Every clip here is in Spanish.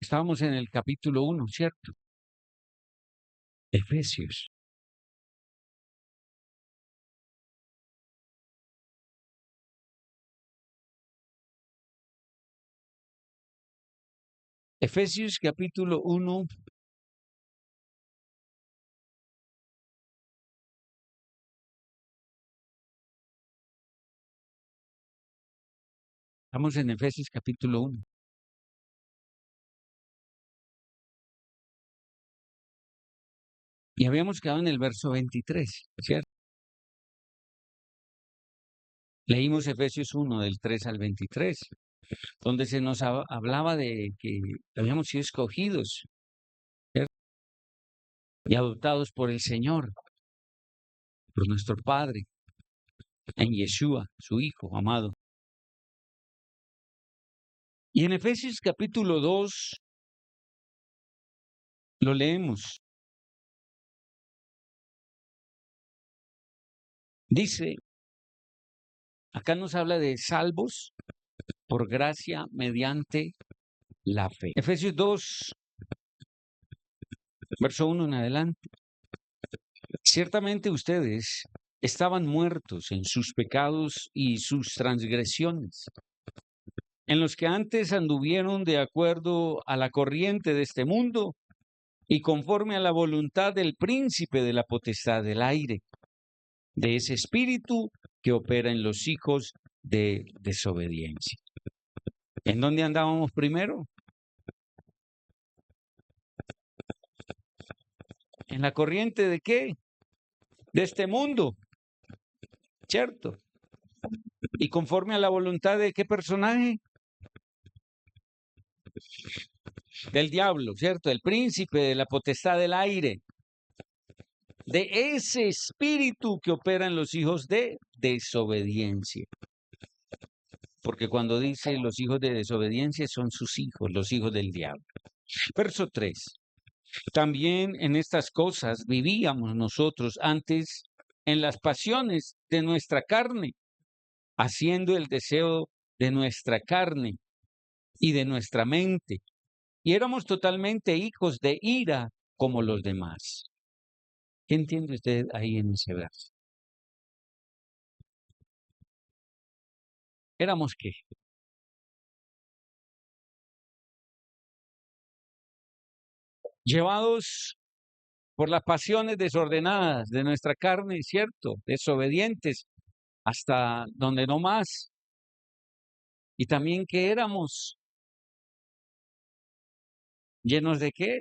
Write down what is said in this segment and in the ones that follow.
Estábamos en el capítulo 1, ¿cierto? Efesios. Efesios capítulo 1. Estamos en Efesios capítulo 1. Y habíamos quedado en el verso 23, ¿cierto? Leímos Efesios 1 del 3 al 23, donde se nos hablaba de que habíamos sido escogidos, ¿cierto? Y adoptados por el Señor, por nuestro Padre, en Yeshua, su Hijo amado. Y en Efesios capítulo 2 lo leemos. Dice, acá nos habla de salvos por gracia mediante la fe. Efesios 2, verso 1 en adelante. Ciertamente ustedes estaban muertos en sus pecados y sus transgresiones, en los que antes anduvieron de acuerdo a la corriente de este mundo y conforme a la voluntad del príncipe de la potestad del aire, de ese espíritu que opera en los hijos de desobediencia. ¿En dónde andábamos primero? ¿En la corriente de qué? De este mundo, ¿cierto? ¿Y conforme a la voluntad de qué personaje? Del diablo, ¿cierto? El príncipe de la potestad del aire. De ese espíritu que opera en los hijos de desobediencia. Porque cuando dice los hijos de desobediencia son sus hijos, los hijos del diablo. Verso 3. También en estas cosas vivíamos nosotros antes en las pasiones de nuestra carne, haciendo el deseo de nuestra carne y de nuestra mente. Y éramos totalmente hijos de ira como los demás. ¿Qué entiende usted ahí en ese verso? ¿Éramos qué? Llevados por las pasiones desordenadas de nuestra carne, ¿cierto? Desobedientes hasta donde no más. Y también que éramos llenos de qué?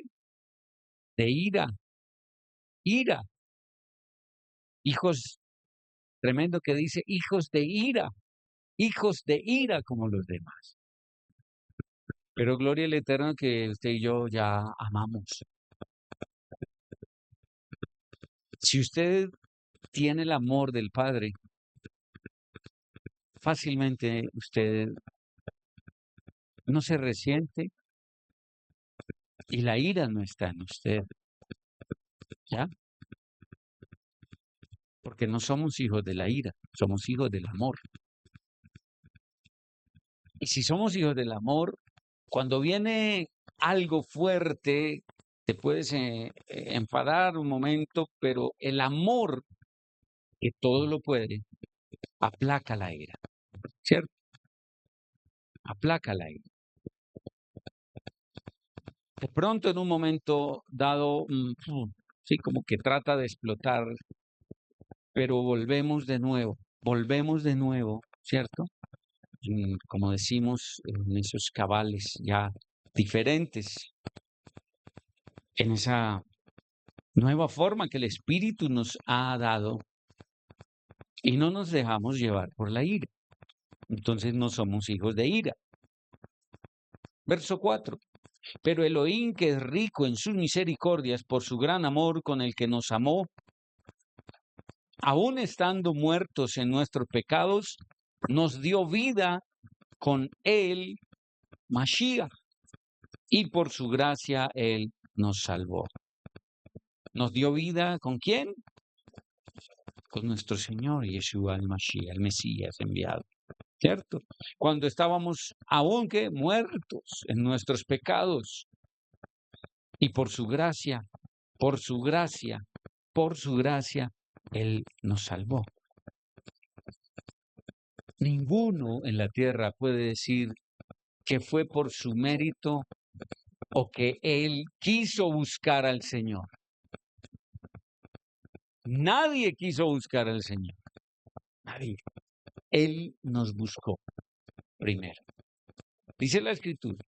De ira. Ira. Hijos, tremendo que dice, hijos de ira como los demás. Pero gloria al Eterno que usted y yo ya amamos. Si usted tiene el amor del Padre, fácilmente usted no se resiente y la ira no está en usted, ¿ya? Porque no somos hijos de la ira, somos hijos del amor. Y si somos hijos del amor, cuando viene algo fuerte, te puedes enfadar un momento, pero el amor, que todo lo puede, aplaca la ira, ¿cierto? Aplaca la ira. De pronto en un momento dado, sí, como que trata de explotar, pero volvemos de nuevo, ¿cierto? Como decimos, en esos cabales ya diferentes, en esa nueva forma que el Espíritu nos ha dado y no nos dejamos llevar por la ira. Entonces no somos hijos de ira. Verso 4. Pero Elohim, que es rico en sus misericordias por su gran amor con el que nos amó, aun estando muertos en nuestros pecados, nos dio vida con él, Mashiach, y por su gracia él nos salvó. ¿Nos dio vida con quién? Con nuestro Señor Yeshua el Mashiach, el Mesías enviado, ¿cierto? Cuando estábamos aún que muertos en nuestros pecados, Y por su gracia, por su gracia, por su gracia, Él nos salvó. Ninguno en la tierra puede decir que fue por su mérito o que Él quiso buscar al Señor. Nadie quiso buscar al Señor. Nadie. Él nos buscó primero. Dice la Escritura.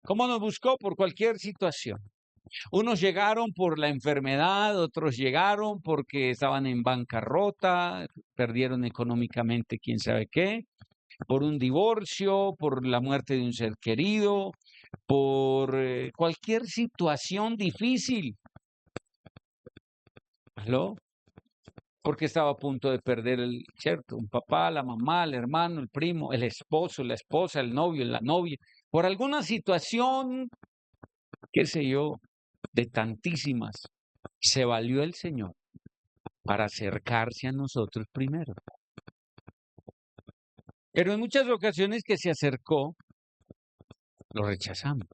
¿Cómo nos buscó? Por cualquier situación. Unos llegaron por la enfermedad, otros llegaron porque estaban en bancarrota, perdieron económicamente quién sabe qué, por un divorcio, por la muerte de un ser querido, por cualquier situación difícil. ¿Aló? Porque estaba a punto de perder ¿cierto? Un papá, la mamá, el hermano, el primo, el esposo, la esposa, el novio, la novia, por alguna situación, qué sé yo, de tantísimas, se valió el Señor para acercarse a nosotros primero. Pero en muchas ocasiones que se acercó, lo rechazamos.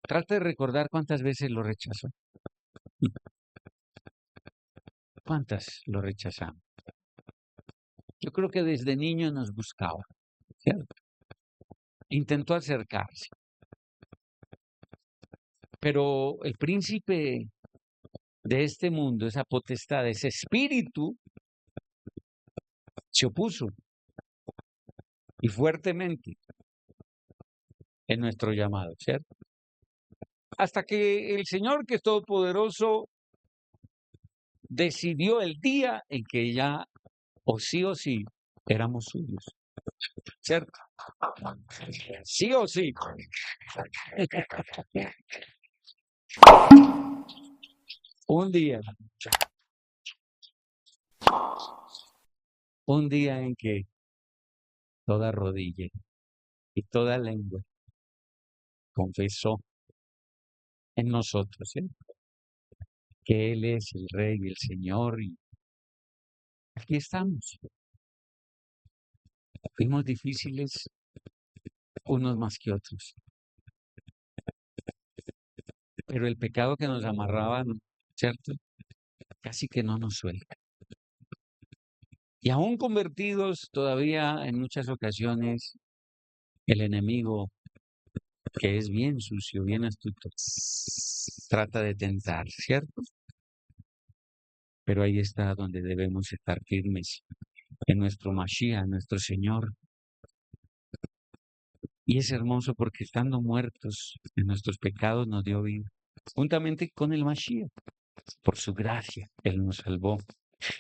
Trata de recordar cuántas veces lo rechazó. ¿Cuántas lo rechazamos? Yo creo que desde niño nos buscaba, ¿cierto? Intentó acercarse. Pero el príncipe de este mundo, esa potestad, ese espíritu, se opuso y fuertemente en nuestro llamado, ¿cierto? Hasta que el Señor, que es todopoderoso, decidió el día en que ya, o sí, éramos suyos, ¿cierto? Sí o sí. Un día en que toda rodilla y toda lengua confesó en nosotros, ¿cierto? Que Él es el Rey y el Señor, y aquí estamos. Fuimos difíciles unos más que otros, pero el pecado que nos amarraba, ¿cierto? Casi que no nos suelta. Y aún convertidos, todavía en muchas ocasiones, el enemigo, que es bien sucio, bien astuto, trata de tentar, ¿cierto? Pero ahí está donde debemos estar firmes, en nuestro Mashiach, en nuestro Señor. Y es hermoso porque estando muertos en nuestros pecados nos dio vida, juntamente con el Mashiach. Por su gracia, Él nos salvó.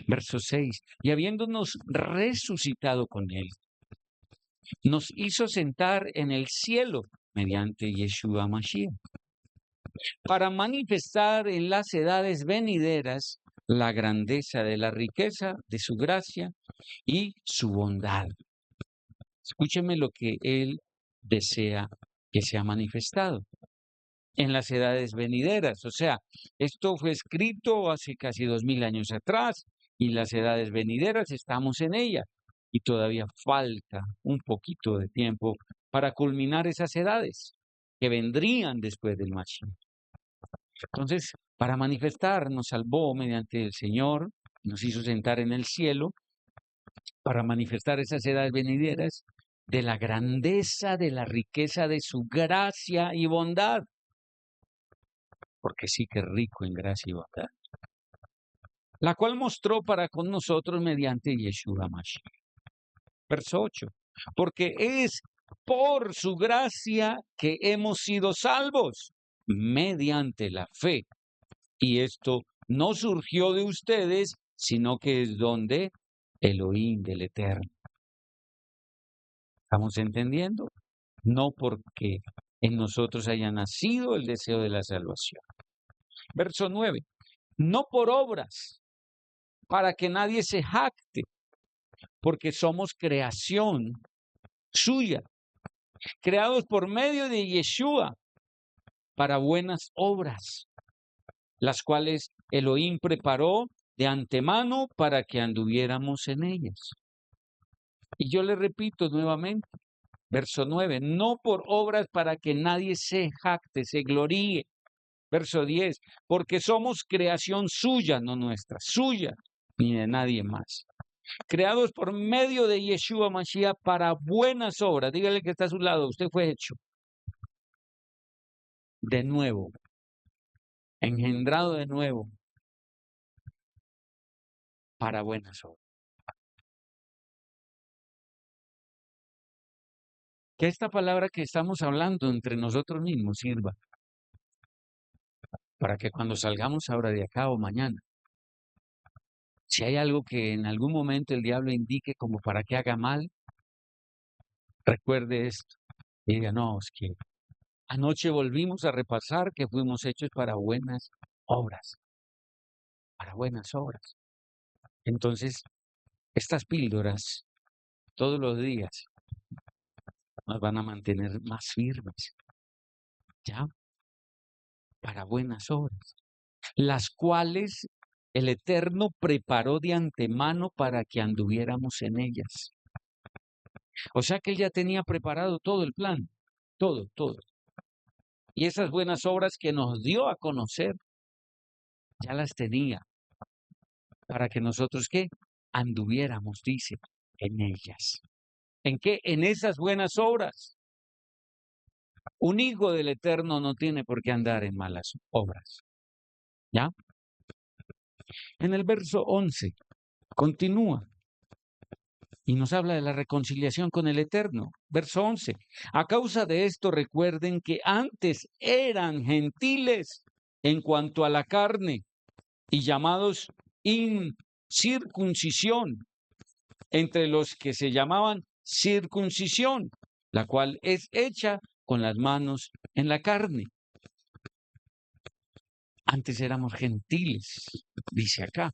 Verso 6. Y habiéndonos resucitado con Él, nos hizo sentar en el cielo mediante Yeshua Mashiach, para manifestar en las edades venideras la grandeza de la riqueza de su gracia y su bondad. Escúcheme lo que Él desea que sea manifestado en las edades venideras. O sea, esto fue escrito hace casi 2000 años atrás y las edades venideras estamos en ellas y todavía falta un poquito de tiempo para culminar esas edades que vendrían después del Mashiach. Entonces, para manifestar, nos salvó mediante el Señor, nos hizo sentar en el cielo para manifestar esas edades venideras de la grandeza, de la riqueza de su gracia y bondad. Porque sí que es rico en gracia y bondad, la cual mostró para con nosotros mediante Yeshua Mashiach. Verso 8. Porque es por su gracia que hemos sido salvos mediante la fe. Y esto no surgió de ustedes, sino que es don de Elohim, del Eterno. ¿Estamos entendiendo? No porque en nosotros haya nacido el deseo de la salvación. Verso 9. No por obras, para que nadie se jacte, porque somos creación suya, creados por medio de Yeshua para buenas obras, las cuales Elohim preparó de antemano para que anduviéramos en ellas. Y yo le repito nuevamente, Verso 9, no por obras para que nadie se jacte, se gloríe. Verso 10, porque somos creación suya, no nuestra, suya, ni de nadie más. Creados por medio de Yeshua Mashiach para buenas obras. Dígale que está a su lado, usted fue hecho de nuevo, engendrado de nuevo para buenas obras. Que esta palabra que estamos hablando entre nosotros mismos sirva para que cuando salgamos ahora de acá o mañana, si hay algo que en algún momento el diablo indique como para que haga mal, recuerde esto y diga, no, es que anoche volvimos a repasar que fuimos hechos para buenas obras, para buenas obras. Entonces, estas píldoras todos los días nos van a mantener más firmes, ¿ya? Para buenas obras, las cuales el Eterno preparó de antemano para que anduviéramos en ellas. O sea que Él ya tenía preparado todo el plan, todo, todo. Y esas buenas obras que nos dio a conocer, ya las tenía, para que nosotros, ¿qué? Anduviéramos, dice, en ellas. ¿En qué? En esas buenas obras. Un hijo del Eterno no tiene por qué andar en malas obras. ¿Ya? En el verso 11, continúa y nos habla de la reconciliación con el Eterno. Verso 11. A causa de esto, recuerden que antes eran gentiles en cuanto a la carne y llamados incircuncisión, entre los que se llamaban circuncisión, la cual es hecha con las manos en la carne. Antes éramos gentiles, dice acá.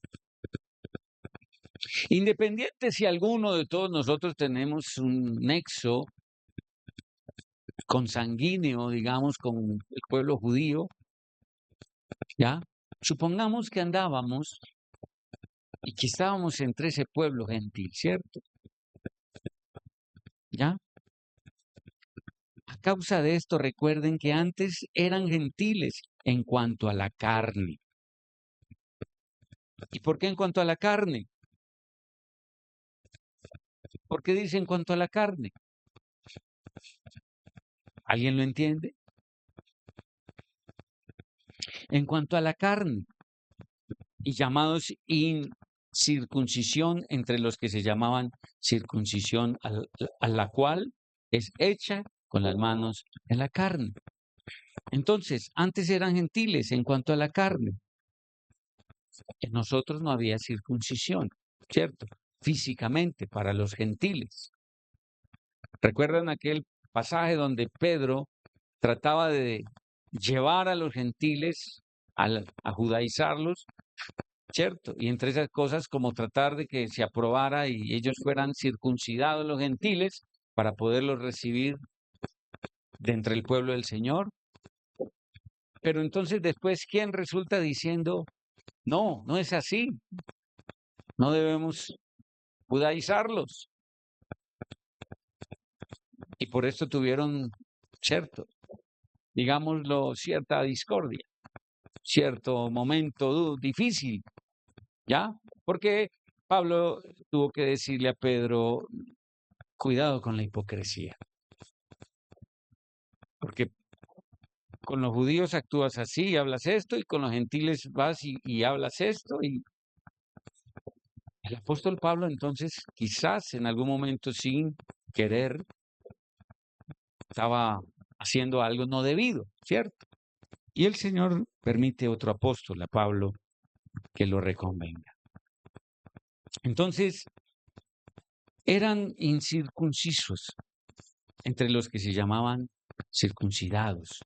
Independiente si alguno de todos nosotros tenemos un nexo consanguíneo, digamos, con el pueblo judío, ¿ya? Supongamos que andábamos y que estábamos entre ese pueblo gentil, ¿cierto? ¿Ya? A causa de esto, recuerden que antes eran gentiles en cuanto a la carne. ¿Y por qué en cuanto a la carne? ¿Por qué dice en cuanto a la carne? ¿Alguien lo entiende? En cuanto a la carne, y llamados incircuncisión, entre los que se llamaban circuncisión, a la cual es hecha con las manos en la carne. Entonces, antes eran gentiles en cuanto a la carne. En nosotros no había circuncisión, ¿cierto? Físicamente, para los gentiles. ¿Recuerdan aquel pasaje donde Pedro trataba de llevar a los gentiles a judaizarlos, ¿cierto? Y entre esas cosas, como tratar de que se aprobara y ellos fueran circuncidados los gentiles para poderlos recibir de entre el pueblo del Señor. Pero entonces después, ¿quién resulta diciendo, no, no es así? No debemos judaizarlos. Y por esto tuvieron, ¿cierto? Digámoslo, cierta discordia, cierto momento difícil, ¿ya? Porque Pablo tuvo que decirle a Pedro, cuidado con la hipocresía. Porque con los judíos actúas así, hablas esto, y con los gentiles vas y hablas esto. Y el apóstol Pablo entonces, quizás en algún momento sin querer, estaba haciendo algo no debido, ¿cierto? Y el Señor permite otro apóstol, a Pablo, que lo reconvenga. Entonces, eran incircuncisos, entre los que se llamaban circuncidados,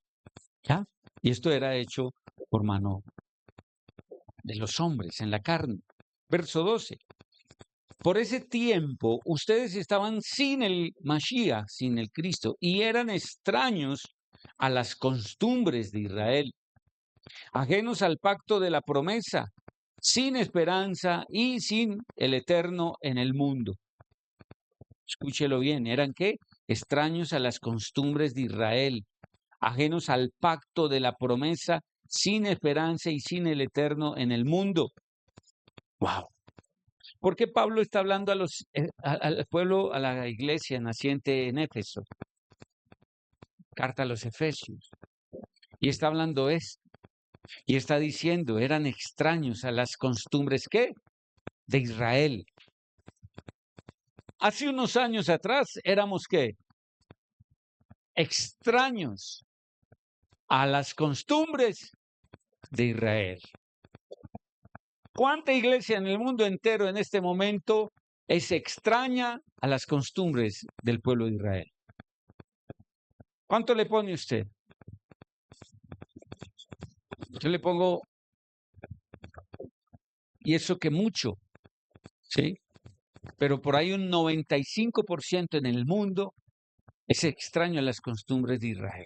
¿ya? Y esto era hecho por mano de los hombres en la carne. Verso 12. Por ese tiempo ustedes estaban sin el Mashiach, sin el Cristo, y eran extraños a las costumbres de Israel, ajenos al pacto de la promesa, sin esperanza y sin el Eterno en el mundo. Escúchelo bien, ¿eran qué? extraños a las costumbres de Israel, ajenos al pacto de la promesa, sin esperanza y sin el eterno en el mundo. ¡Wow! ¿Por qué Pablo está hablando al pueblo, a la iglesia naciente en Éfeso? Carta a los Efesios. Y está hablando esto. Y está diciendo, eran extraños a las costumbres, ¿qué? De Israel. Hace unos años atrás éramos, ¿qué? Extraños a las costumbres de Israel. ¿Cuánta iglesia en el mundo entero en este momento es extraña a las costumbres del pueblo de Israel? ¿Cuánto le pone usted? Yo le pongo, y eso que mucho, ¿sí? Pero por ahí un 95% en el mundo es extraño a las costumbres de Israel.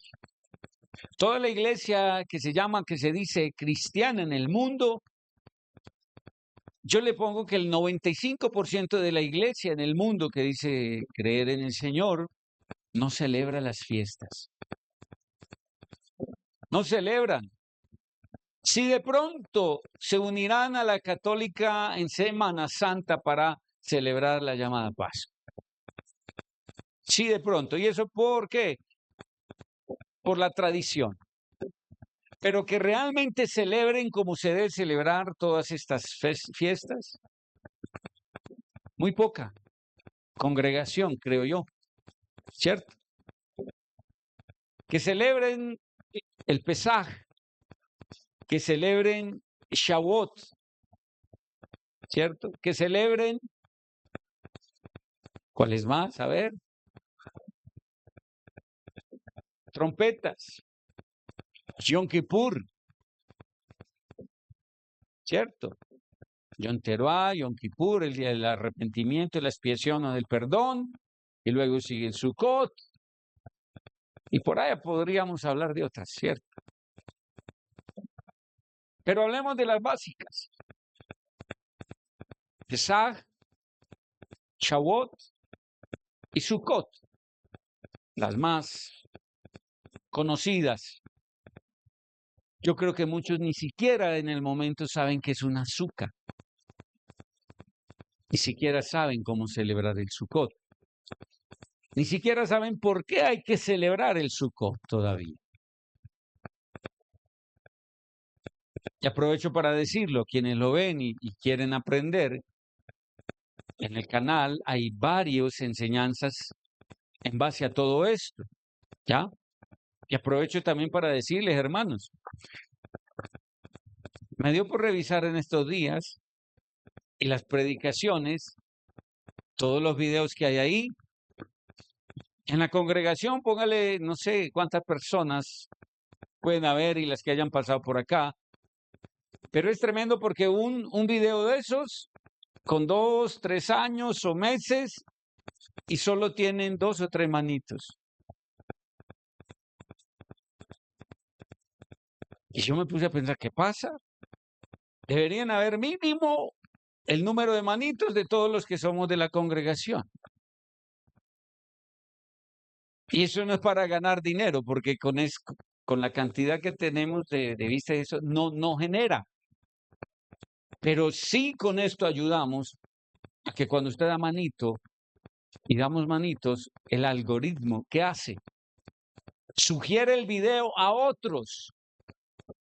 Toda la iglesia que se dice cristiana en el mundo, yo le pongo que el 95% de la iglesia en el mundo que dice creer en el Señor no celebra las fiestas. No celebran. Si de pronto se unirán a la católica en Semana Santa para celebrar la llamada Pascua. Sí, de pronto. ¿Y eso por qué? Por la tradición. Pero que realmente celebren como se debe celebrar todas estas fiestas. Muy poca congregación, creo yo. ¿Cierto? Que celebren el Pesaj, que celebren Shavuot, ¿cierto? Que celebren, ¿cuáles más? A ver. Trompetas, Yom Kippur, ¿cierto? Yom Teruah, Yom Kippur, el día del arrepentimiento, la expiación o del perdón, y luego sigue el Sukkot, y por ahí podríamos hablar de otras, ¿cierto? Pero hablemos de las básicas. Pesaj, Shavuot y Sukkot, las más conocidas. Yo creo que muchos ni siquiera en el momento saben que es un azúcar. Ni siquiera saben cómo celebrar el Sukkot. Ni siquiera saben por qué hay que celebrar el Sukkot todavía. Y aprovecho para decirlo, quienes lo ven y quieren aprender, en el canal hay varias enseñanzas en base a todo esto, ¿ya? Y aprovecho también para decirles, hermanos, me dio por revisar en estos días y las predicaciones, todos los videos que hay ahí. En la congregación, póngale, no sé cuántas personas pueden haber y las que hayan pasado por acá, pero es tremendo porque un video de esos, con 2, 3 años o meses, y solo tienen 2 o 3 manitos. Y yo me puse a pensar, ¿qué pasa? Deberían haber mínimo el número de manitos de todos los que somos de la congregación. Y eso no es para ganar dinero, porque con la cantidad que tenemos de vista, eso no genera. Pero sí con esto ayudamos a que cuando usted da manito y damos manitos, el algoritmo, ¿qué hace? Sugiere el video a otros.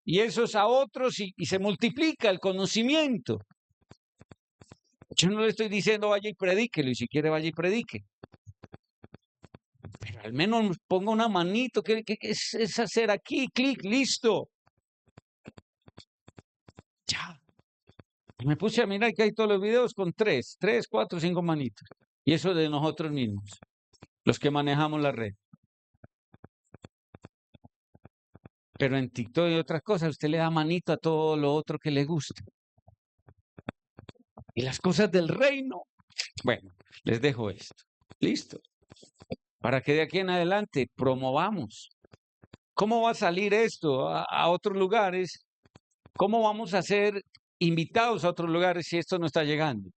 Y esos a otros y se multiplica el conocimiento. Yo no le estoy diciendo vaya y predíquelo, y si quiere vaya y predique. Pero al menos ponga una manito, ¿qué es hacer aquí? Clic, listo. Ya. Y me puse a mirar que hay todos los videos con 3, 4, 5 manitos. Y eso de nosotros mismos, los que manejamos la red. Pero en TikTok y otras cosas, usted le da manito a todo lo otro que le gusta. Y las cosas del reino. Bueno, les dejo esto. Listo. Para que de aquí en adelante promovamos. ¿Cómo va a salir esto a otros lugares? ¿Cómo vamos a ser invitados a otros lugares si esto no está llegando?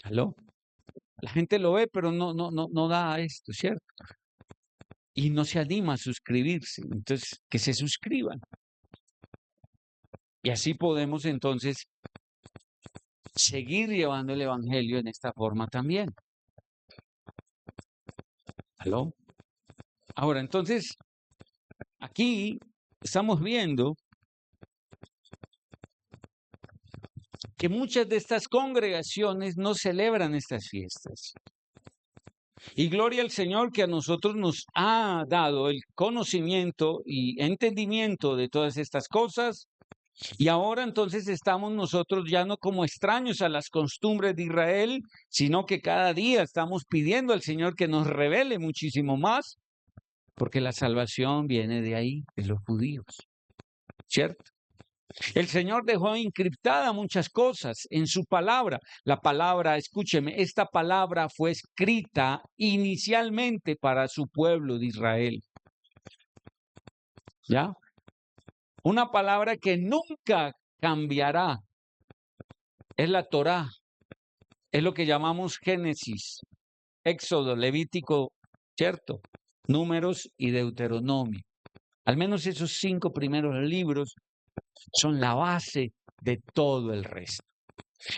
¿Aló? La gente lo ve, pero no da a esto, ¿cierto? Y no se anima a suscribirse. Entonces, que se suscriban. Y así podemos entonces seguir llevando el evangelio en esta forma también. ¿Aló? Ahora, entonces, aquí estamos viendo que muchas de estas congregaciones no celebran estas fiestas. Y gloria al Señor que a nosotros nos ha dado el conocimiento y entendimiento de todas estas cosas. Y ahora entonces estamos nosotros ya no como extraños a las costumbres de Israel, sino que cada día estamos pidiendo al Señor que nos revele muchísimo más, porque la salvación viene de ahí, de los judíos, ¿cierto? El Señor dejó encriptada muchas cosas en su palabra. La palabra, escúcheme, esta palabra fue escrita inicialmente para su pueblo de Israel. ¿Ya? Una palabra que nunca cambiará. Es la Torá. Es lo que llamamos Génesis, Éxodo, Levítico, ¿cierto? Números y Deuteronomio. Al menos esos 5 primeros libros son la base de todo el resto.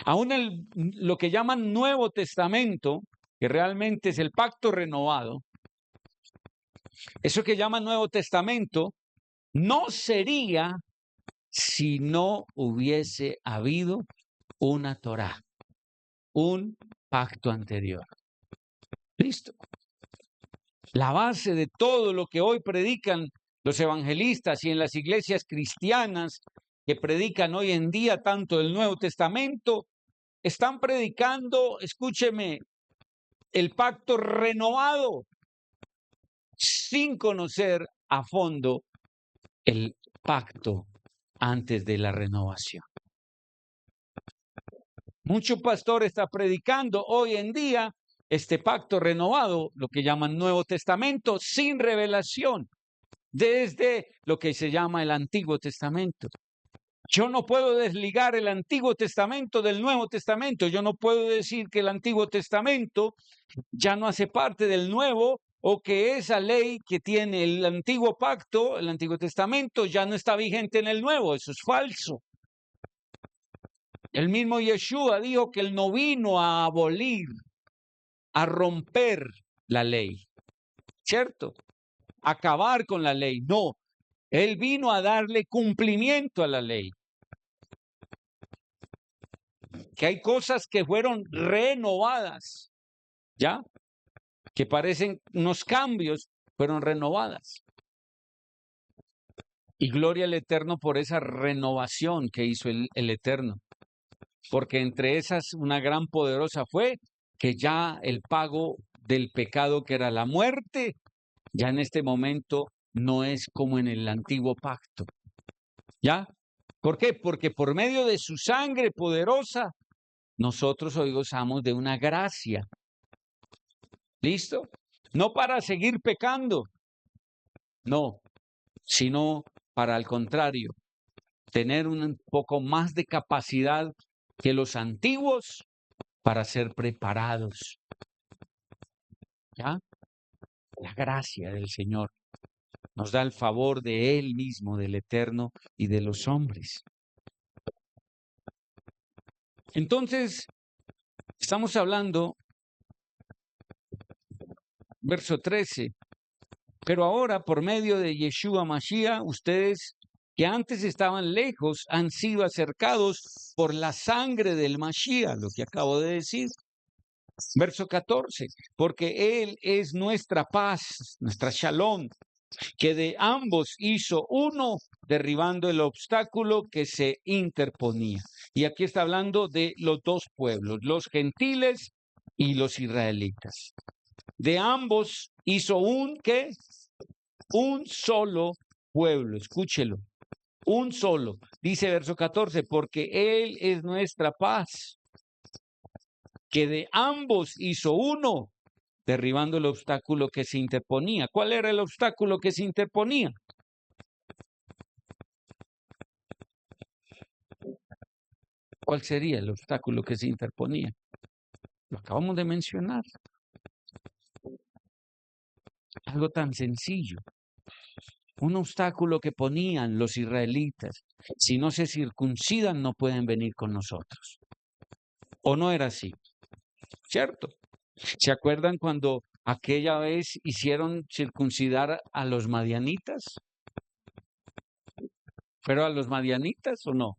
Aún lo que llaman Nuevo Testamento, que realmente es el pacto renovado, eso que llaman Nuevo Testamento, no sería si no hubiese habido una Torá, un pacto anterior. Listo. La base de todo lo que hoy predican los evangelistas y en las iglesias cristianas que predican hoy en día tanto el Nuevo Testamento, están predicando, escúcheme, el pacto renovado sin conocer a fondo el pacto antes de la renovación. Mucho pastor está predicando hoy en día este pacto renovado, lo que llaman Nuevo Testamento, sin revelación, desde lo que se llama el Antiguo Testamento. Yo no puedo desligar el Antiguo Testamento del Nuevo Testamento. Yo no puedo decir que el Antiguo Testamento ya no hace parte del Nuevo o que esa ley que tiene el Antiguo Pacto, el Antiguo Testamento, ya no está vigente en el Nuevo. Eso es falso. El mismo Yeshua dijo que él no vino a abolir, a romper la ley, ¿cierto? Acabar con la ley. No, él vino a darle cumplimiento a la ley. Que hay cosas que fueron renovadas, ¿ya? Que parecen unos cambios, fueron renovadas. Y gloria al Eterno por esa renovación que hizo el Eterno. Porque entre esas una gran poderosa fue que ya el pago del pecado que era la muerte, ya en este momento no es como en el antiguo pacto. ¿Ya? ¿Por qué? Porque por medio de su sangre poderosa, nosotros hoy gozamos de una gracia. ¿Listo? No para seguir pecando, no, sino para al contrario, tener un poco más de capacidad que los antiguos para ser preparados. ¿Ya? La gracia del Señor nos da el favor de Él mismo, del Eterno y de los hombres. Entonces, estamos hablando, verso 13, pero ahora por medio de Yeshua Mashiach, ustedes que antes estaban lejos han sido acercados por la sangre del Mashiach, lo que acabo de decir. Verso 14, porque Él es nuestra paz, nuestra shalom, que de ambos hizo uno, derribando el obstáculo que se interponía. Y aquí está hablando de los dos pueblos, los gentiles y los israelitas. De ambos hizo ¿qué? Un solo pueblo, escúchelo, un solo. Dice verso 14, porque Él es nuestra paz, que de ambos hizo uno, derribando el obstáculo que se interponía. ¿Cuál era el obstáculo que se interponía? ¿Cuál sería el obstáculo que se interponía? Lo acabamos de mencionar. Algo tan sencillo. Un obstáculo que ponían los israelitas. Si no se circuncidan, no pueden venir con nosotros. ¿O no era así? ¿Cierto? ¿Se acuerdan cuando aquella vez hicieron circuncidar a los madianitas? ¿Pero a los madianitas o no?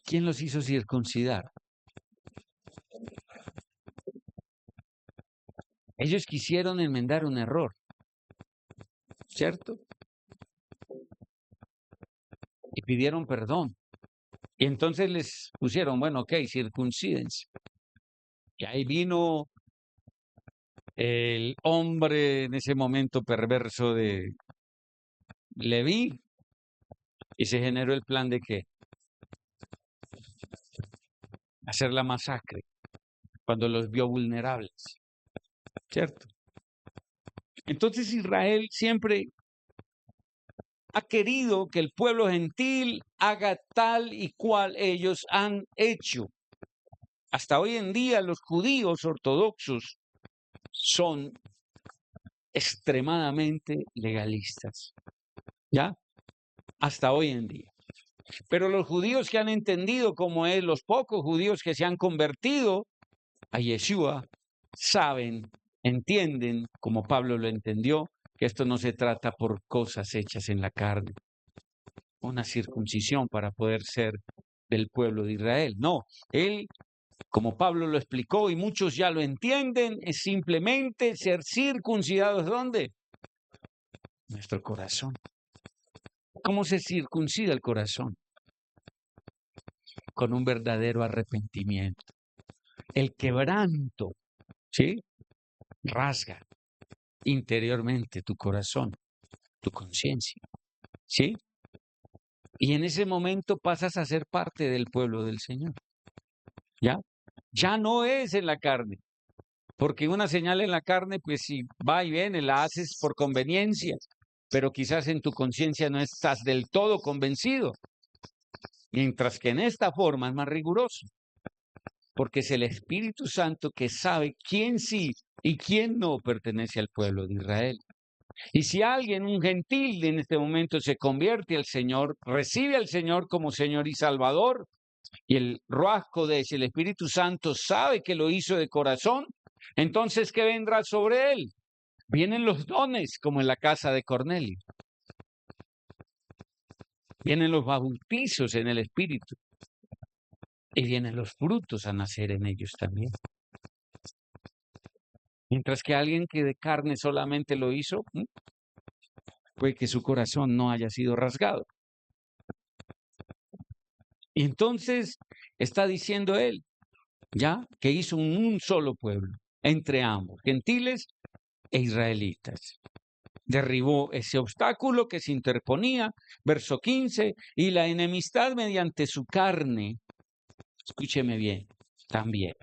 ¿Quién los hizo circuncidar? Ellos quisieron enmendar un error, ¿cierto? Y pidieron perdón. Y entonces les pusieron, bueno, ok, circuncídense. Y ahí vino el hombre en ese momento perverso de Leví y se generó el plan de ¿qué? Hacer la masacre cuando los vio vulnerables, ¿cierto? Entonces Israel siempre ha querido que el pueblo gentil haga tal y cual ellos han hecho. Hasta hoy en día los judíos ortodoxos son extremadamente legalistas, ¿ya? Hasta hoy en día. Pero los judíos que han entendido cómo es, los pocos judíos que se han convertido a Yeshua, saben, entienden, como Pablo lo entendió, que esto no se trata por cosas hechas en la carne, una circuncisión para poder ser del pueblo de Israel. No, él, como Pablo lo explicó y muchos ya lo entienden, es simplemente ser circuncidados. ¿Dónde? Nuestro corazón. ¿Cómo se circuncida el corazón? Con un verdadero arrepentimiento. El quebranto, ¿sí? Rasga interiormente tu corazón, tu conciencia, ¿sí? Y en ese momento pasas a ser parte del pueblo del Señor, ¿ya? Ya no es en la carne, porque una señal en la carne, pues si va y viene, la haces por conveniencia, pero quizás en tu conciencia no estás del todo convencido, mientras que en esta forma es más riguroso, porque es el Espíritu Santo que sabe quién sí y quién no pertenece al pueblo de Israel. Y si alguien, un gentil en este momento se convierte al Señor, recibe al Señor como Señor y Salvador, y el Ruach Kodesh, el Espíritu Santo, sabe que lo hizo de corazón, entonces, ¿qué vendrá sobre él? Vienen los dones, como en la casa de Cornelio. Vienen los bautizos en el Espíritu. Y vienen los frutos a nacer en ellos también. Mientras que alguien que de carne solamente lo hizo, puede que su corazón no haya sido rasgado. Y entonces está diciendo él, ya, que hizo un solo pueblo entre ambos, gentiles e israelitas. Derribó ese obstáculo que se interponía, verso 15, y la enemistad mediante su carne, escúcheme bien, también.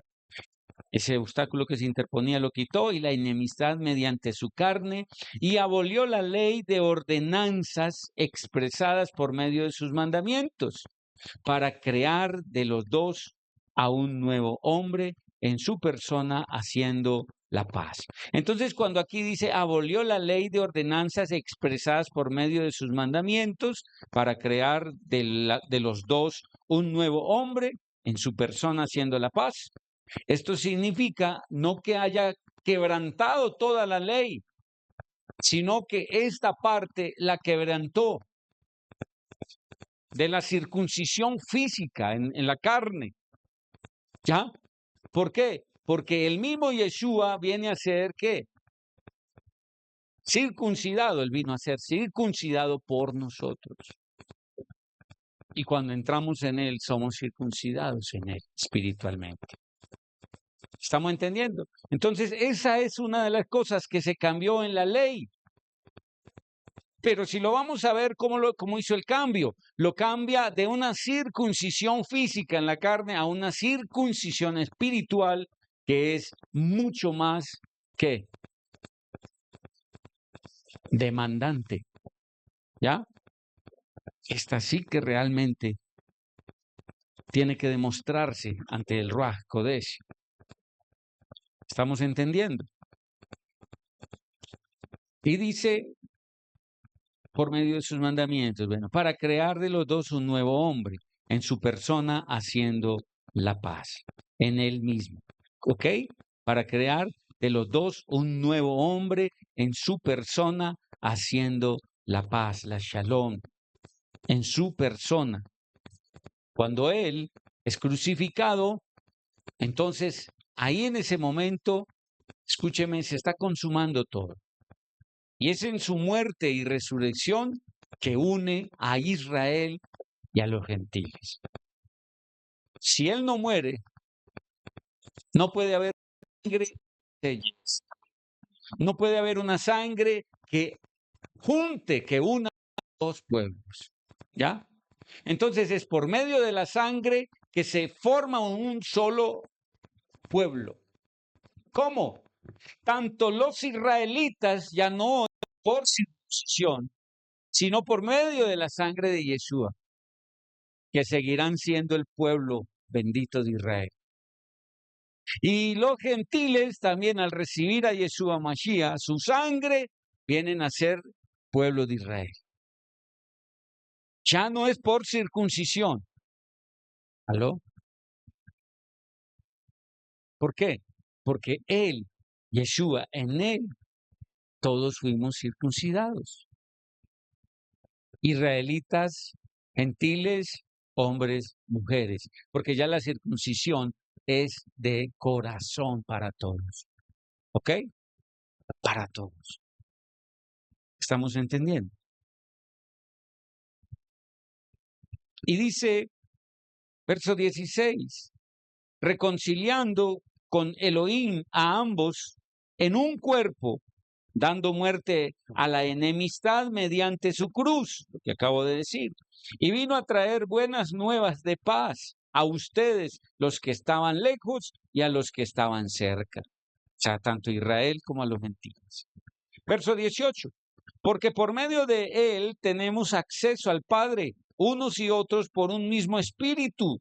Ese obstáculo que se interponía lo quitó y la enemistad mediante su carne y abolió la ley de ordenanzas expresadas por medio de sus mandamientos para crear de los dos a un nuevo hombre en su persona haciendo la paz. Entonces, cuando aquí dice abolió la ley de ordenanzas expresadas por medio de sus mandamientos para crear de los dos un nuevo hombre en su persona haciendo la paz, esto significa no que haya quebrantado toda la ley, sino que esta parte la quebrantó de la circuncisión física en la carne. ¿Ya? ¿Por qué? Porque el mismo Yeshua viene a ser, ¿qué? Circuncidado, él vino a ser circuncidado por nosotros. Y cuando entramos en él, somos circuncidados en él espiritualmente. ¿Estamos entendiendo? Entonces, esa es una de las cosas que se cambió en la ley. Pero si lo vamos a ver cómo hizo el cambio, lo cambia de una circuncisión física en la carne a una circuncisión espiritual que es mucho más que demandante. ¿Ya? esta sí que realmente tiene que demostrarse ante el Ruach Kodesh. ¿Estamos entendiendo? Y dice, por medio de sus mandamientos, bueno, para crear de los dos un nuevo hombre, en su persona haciendo la paz, en él mismo. ¿Ok? Para crear de los dos un nuevo hombre, en su persona haciendo la paz, la shalom, en su persona. Cuando él es crucificado, entonces ahí en ese momento, escúcheme, se está consumando todo. Y es en su muerte y resurrección que une a Israel y a los gentiles. Si él no muere, no puede haber sangre de ellos. No puede haber una sangre que junte, que una a dos pueblos. ¿Ya? Entonces es por medio de la sangre que se forma un solo pueblo. ¿Cómo? Tanto los israelitas ya no por circuncisión, sino por medio de la sangre de Yeshua, que seguirán siendo el pueblo bendito de Israel. Y los gentiles también al recibir a Yeshua Mashiach, su sangre, vienen a ser pueblo de Israel. Ya no es por circuncisión. ¿Aló? ¿Por qué? Porque él, Yeshua, en él, todos fuimos circuncidados. Israelitas, gentiles, hombres, mujeres, porque ya la circuncisión es de corazón para todos. ¿Ok? Para todos. ¿Estamos entendiendo? Y dice, verso 16, reconciliando con Elohim a ambos en un cuerpo, dando muerte a la enemistad mediante su cruz, lo que acabo de decir. Y vino a traer buenas nuevas de paz a ustedes, los que estaban lejos y a los que estaban cerca. O sea, tanto a Israel como a los gentiles. Verso 18. Porque por medio de él tenemos acceso al Padre, unos y otros por un mismo espíritu.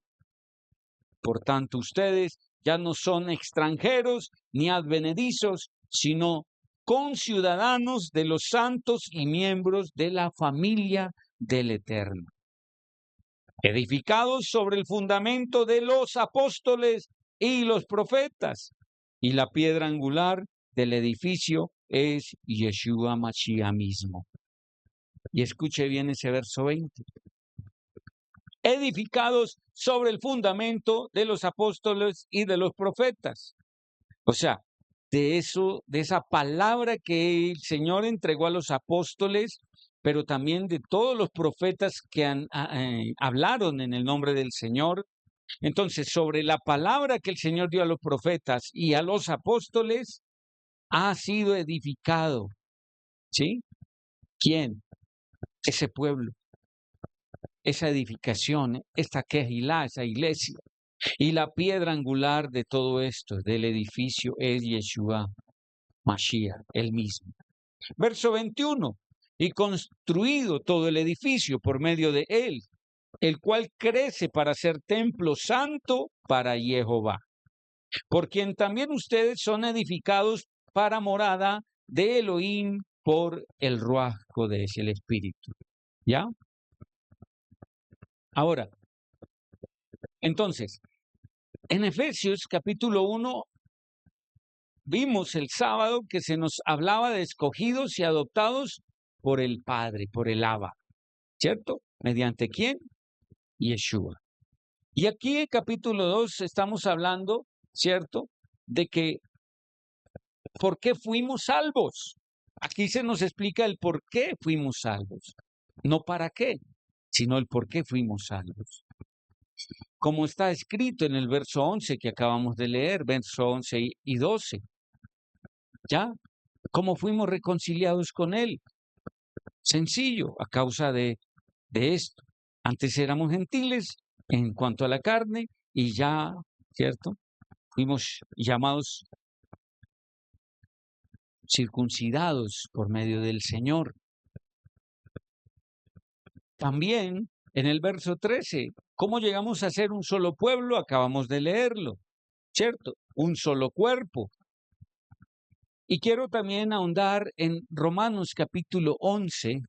Por tanto, ustedes ya no son extranjeros ni advenedizos, sino conciudadanos de los santos y miembros de la familia del Eterno, edificados sobre el fundamento de los apóstoles y los profetas, y la piedra angular del edificio es Yeshua Mashiach mismo. Y escuche bien ese verso 20. Edificados sobre el fundamento de los apóstoles y de los profetas. O sea, de eso, de esa palabra que el Señor entregó a los apóstoles, pero también de todos los profetas que hablaron en el nombre del Señor. Entonces, sobre la palabra que el Señor dio a los profetas y a los apóstoles, ha sido edificado. ¿Sí? ¿Quién? Ese pueblo, esa edificación, esta quejilá, esa iglesia. Y la piedra angular de todo esto, del edificio, es Yeshua Mashiach, él mismo. Verso 21. Y construido todo el edificio por medio de él, el cual crece para ser templo santo para Jehová, por quien también ustedes son edificados para morada de Elohim por el Ruach Kodesh, el Espíritu. ¿Ya? Ahora, entonces, en Efesios capítulo 1, vimos el sábado que se nos hablaba de escogidos y adoptados por el Padre, por el Abba, ¿cierto? ¿Mediante quién? Yeshua. Y aquí en capítulo 2 estamos hablando, ¿cierto? De que ¿por qué fuimos salvos? Aquí se nos explica el por qué fuimos salvos. No para qué, sino el por qué fuimos salvos. Como está escrito en el verso 11 que acabamos de leer, verso 11 y 12. ¿Ya? ¿Cómo fuimos reconciliados con Él? Sencillo, a causa de esto. Antes éramos gentiles en cuanto a la carne y ya, ¿cierto? Fuimos llamados circuncidados por medio del Señor. También en el verso 13, ¿cómo llegamos a ser un solo pueblo? Acabamos de leerlo, ¿cierto? Un solo cuerpo. Y quiero también ahondar en Romanos capítulo 11.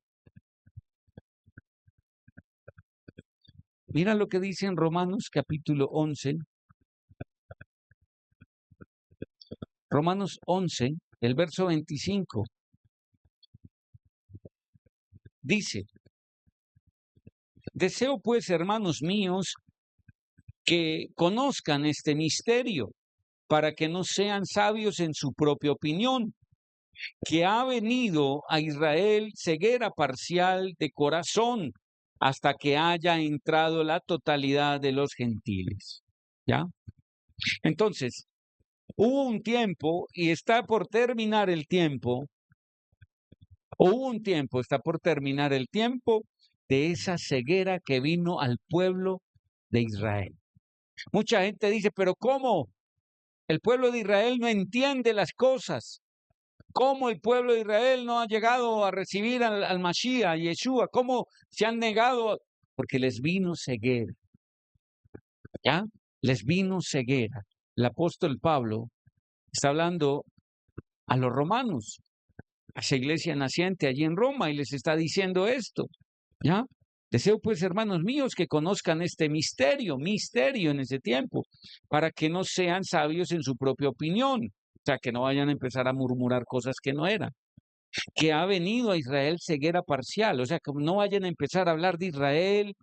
Mira lo que dice en Romanos capítulo 11. Romanos 11, el verso 25. Dice, deseo pues, hermanos míos, que conozcan este misterio, para que no sean sabios en su propia opinión, que ha venido a Israel ceguera parcial de corazón, hasta que haya entrado la totalidad de los gentiles. ¿Ya? Entonces, hubo un tiempo y está por terminar el tiempo, está por terminar el tiempo de esa ceguera que vino al pueblo de Israel. Mucha gente dice, pero ¿cómo? El pueblo de Israel no entiende las cosas. ¿Cómo el pueblo de Israel no ha llegado a recibir al Mashiach, a Yeshua? ¿Cómo se han negado? Porque les vino ceguera. ¿Ya? Les vino ceguera. El apóstol Pablo está hablando a los romanos, a esa iglesia naciente allí en Roma, y les está diciendo esto. ¿Ya? Deseo pues, hermanos míos, que conozcan este misterio en ese tiempo, para que no sean sabios en su propia opinión. O sea, que no vayan a empezar a murmurar cosas que no eran. Que ha venido a Israel ceguera parcial. O sea, que no vayan a empezar a hablar de Israel,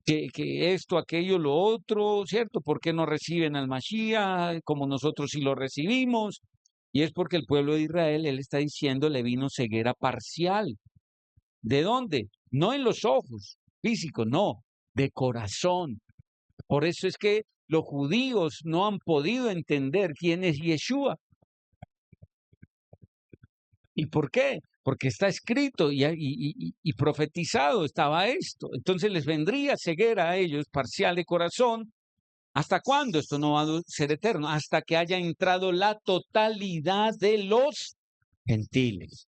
que esto, aquello, lo otro, ¿cierto? ¿Por qué no reciben al Mashiach como nosotros sí lo recibimos? Y es porque el pueblo de Israel, él está diciendo, le vino ceguera parcial. ¿De dónde? No en los ojos físicos, no, de corazón. Por eso es que los judíos no han podido entender quién es Yeshua. ¿Y por qué? Porque está escrito y profetizado estaba esto. Entonces les vendría ceguera a ellos, parcial de corazón. ¿Hasta cuándo? Esto no va a ser eterno. Hasta que haya entrado la totalidad de los gentiles.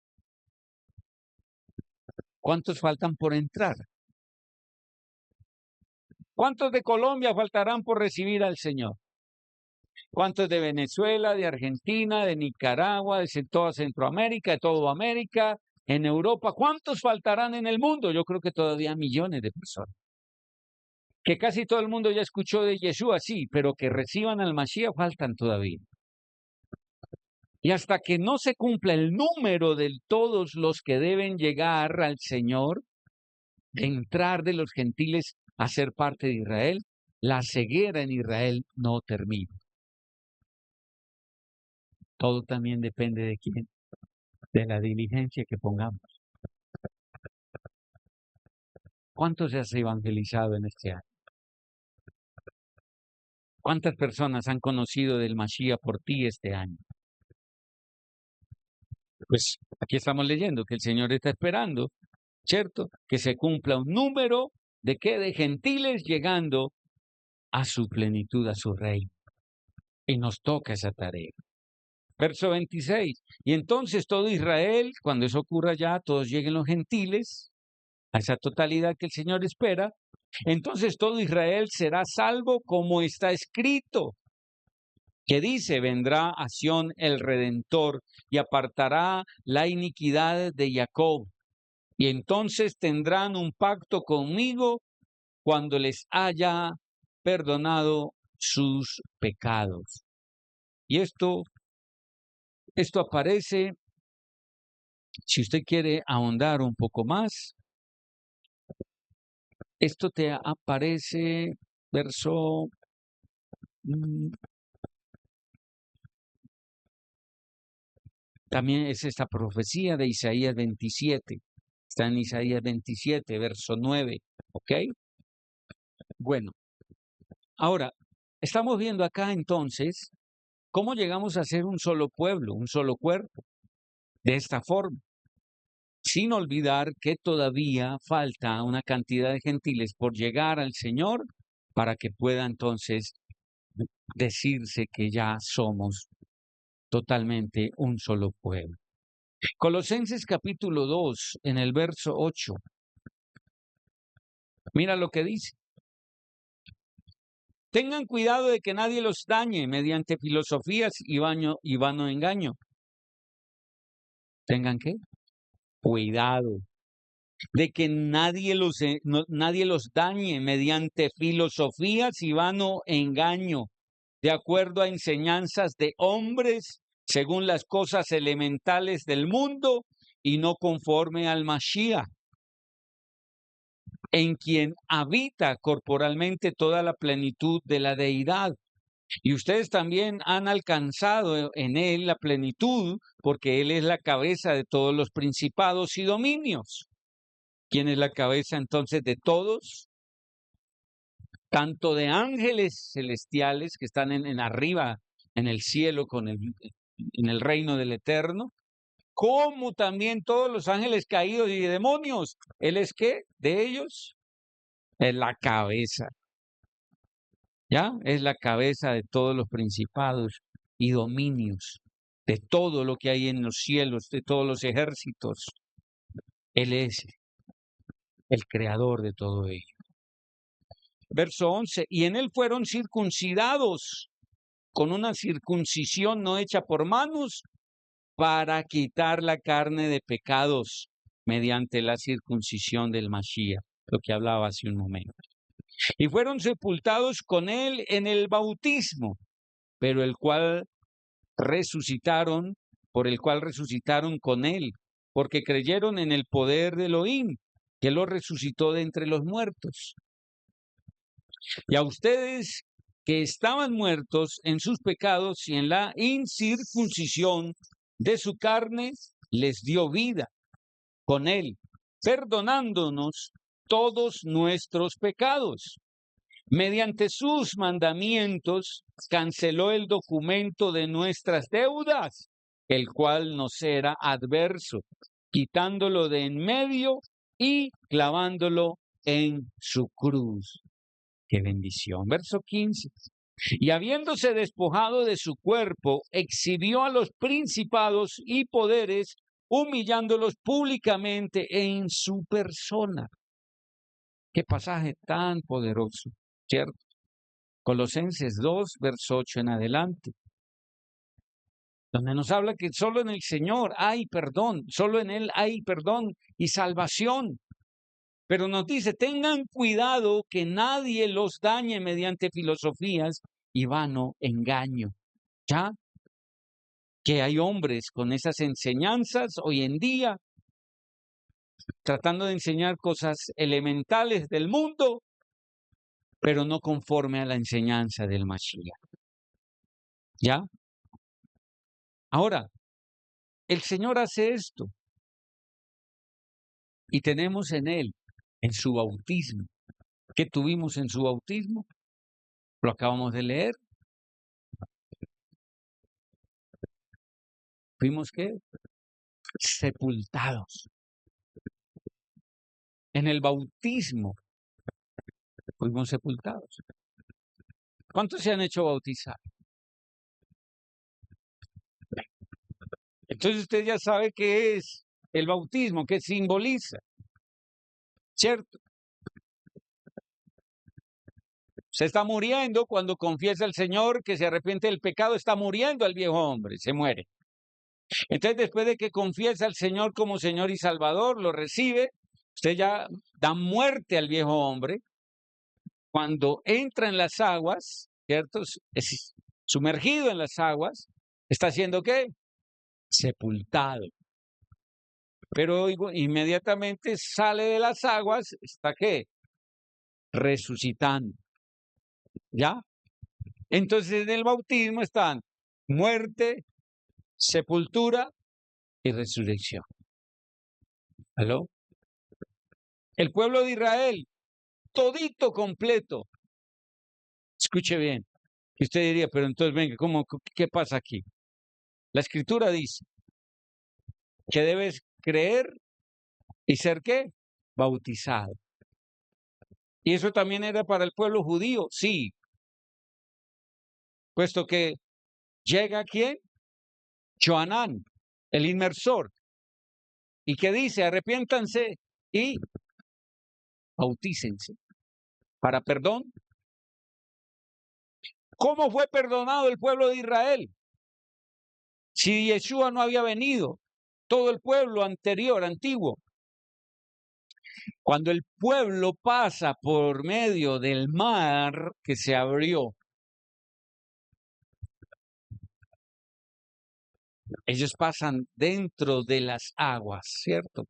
¿Cuántos faltan por entrar? ¿Cuántos de Colombia faltarán por recibir al Señor? ¿Cuántos de Venezuela, de Argentina, de Nicaragua, de toda Centroamérica, de toda América, en Europa? ¿Cuántos faltarán en el mundo? Yo creo que todavía millones de personas. Que casi todo el mundo ya escuchó de Yeshua, sí, pero que reciban al Mashiach faltan todavía. Y hasta que no se cumpla el número de todos los que deben llegar al Señor, de entrar de los gentiles a ser parte de Israel, la ceguera en Israel no termina. Todo también depende de quién, de la diligencia que pongamos. ¿Cuánto se has evangelizado en este año? ¿Cuántas personas han conocido del Mashiach por ti este año? Pues aquí estamos leyendo que el Señor está esperando, ¿cierto? Que se cumpla un número de qué, de gentiles llegando a su plenitud, a su reino. Y nos toca esa tarea. Verso 26. Y entonces todo Israel, cuando eso ocurra ya, todos lleguen los gentiles, a esa totalidad que el Señor espera, entonces todo Israel será salvo como está escrito, que dice, vendrá a Sión el Redentor y apartará la iniquidad de Jacob. Y entonces tendrán un pacto conmigo cuando les haya perdonado sus pecados. Y esto aparece, si usted quiere ahondar un poco más, esto te aparece, verso también es esta profecía de Isaías 27. Está en Isaías 27, verso 9. ¿Ok? Bueno, ahora, estamos viendo acá entonces cómo llegamos a ser un solo pueblo, un solo cuerpo, de esta forma, sin olvidar que todavía falta una cantidad de gentiles por llegar al Señor para que pueda entonces decirse que ya somos totalmente un solo pueblo. Colosenses capítulo 2, en el verso 8. Mira lo que dice. Tengan cuidado de que nadie los dañe mediante filosofías y vano engaño. ¿Tengan qué? Cuidado de que nadie los dañe mediante filosofías y vano engaño, de acuerdo a enseñanzas de hombres, según las cosas elementales del mundo y no conforme al Mashiach, en quien habita corporalmente toda la plenitud de la deidad. Y ustedes también han alcanzado en él la plenitud, porque él es la cabeza de todos los principados y dominios. ¿Quién es la cabeza entonces de todos? Tanto de ángeles celestiales que están en arriba, en el cielo, en el reino del Eterno, como también todos los ángeles caídos y demonios. ¿Él es qué? ¿De ellos? Es la cabeza. ¿Ya? Es la cabeza de todos los principados y dominios, de todo lo que hay en los cielos, de todos los ejércitos. Él es el creador de todo ello. Verso 11, y en él fueron circuncidados con una circuncisión no hecha por manos para quitar la carne de pecados mediante la circuncisión del Mashiach, lo que hablaba hace un momento. Y fueron sepultados con él en el bautismo, pero por el cual resucitaron con él, porque creyeron en el poder de Elohim, que lo resucitó de entre los muertos. Y a ustedes que estaban muertos en sus pecados y en la incircuncisión de su carne, les dio vida con él, perdonándonos todos nuestros pecados. Mediante sus mandamientos canceló el documento de nuestras deudas, el cual nos era adverso, quitándolo de en medio y clavándolo en su cruz. ¡Qué bendición! Verso 15. Y habiéndose despojado de su cuerpo, exhibió a los principados y poderes, humillándolos públicamente en su persona. ¡Qué pasaje tan poderoso! ¿Cierto? Colosenses 2, verso 8 en adelante, donde nos habla que solo en el Señor hay perdón, solo en Él hay perdón y salvación. Pero nos dice, tengan cuidado que nadie los dañe mediante filosofías y vano engaño. ¿Ya? Que hay hombres con esas enseñanzas hoy en día, tratando de enseñar cosas elementales del mundo, pero no conforme a la enseñanza del Mashiach. ¿Ya? Ahora, el Señor hace esto y tenemos en Él, en su bautismo. ¿Qué tuvimos en su bautismo? Lo acabamos de leer. Fuimos ¿qué? Sepultados. En el bautismo fuimos sepultados. ¿Cuántos se han hecho bautizar? Entonces usted ya sabe qué es el bautismo, qué simboliza, ¿cierto? Se está muriendo cuando confiesa al Señor que se arrepiente del pecado, está muriendo al viejo hombre, se muere. Entonces después de que confiesa al Señor como Señor y Salvador, lo recibe, usted ya da muerte al viejo hombre. Cuando entra en las aguas, ¿cierto? Es sumergido en las aguas, ¿está haciendo qué? Sepultado. Pero inmediatamente sale de las aguas, ¿está qué? Resucitando. ¿Ya? Entonces en el bautismo están muerte, sepultura y resurrección. ¿Aló? El pueblo de Israel, todito completo. Escuche bien. Y usted diría, pero entonces venga, ¿qué pasa aquí? La Escritura dice que debes creer y ser ¿qué? Bautizado. ¿Y eso también era para el pueblo judío? Sí. Puesto que llega ¿quién? Joanán, el inmersor. ¿Y qué dice? Arrepiéntanse y bautícense. para perdón. ¿Cómo fue perdonado el pueblo de Israel? Si Yeshua no había venido, todo el pueblo anterior, antiguo. Cuando el pueblo pasa por medio del mar que se abrió, ellos pasan dentro de las aguas, ¿cierto?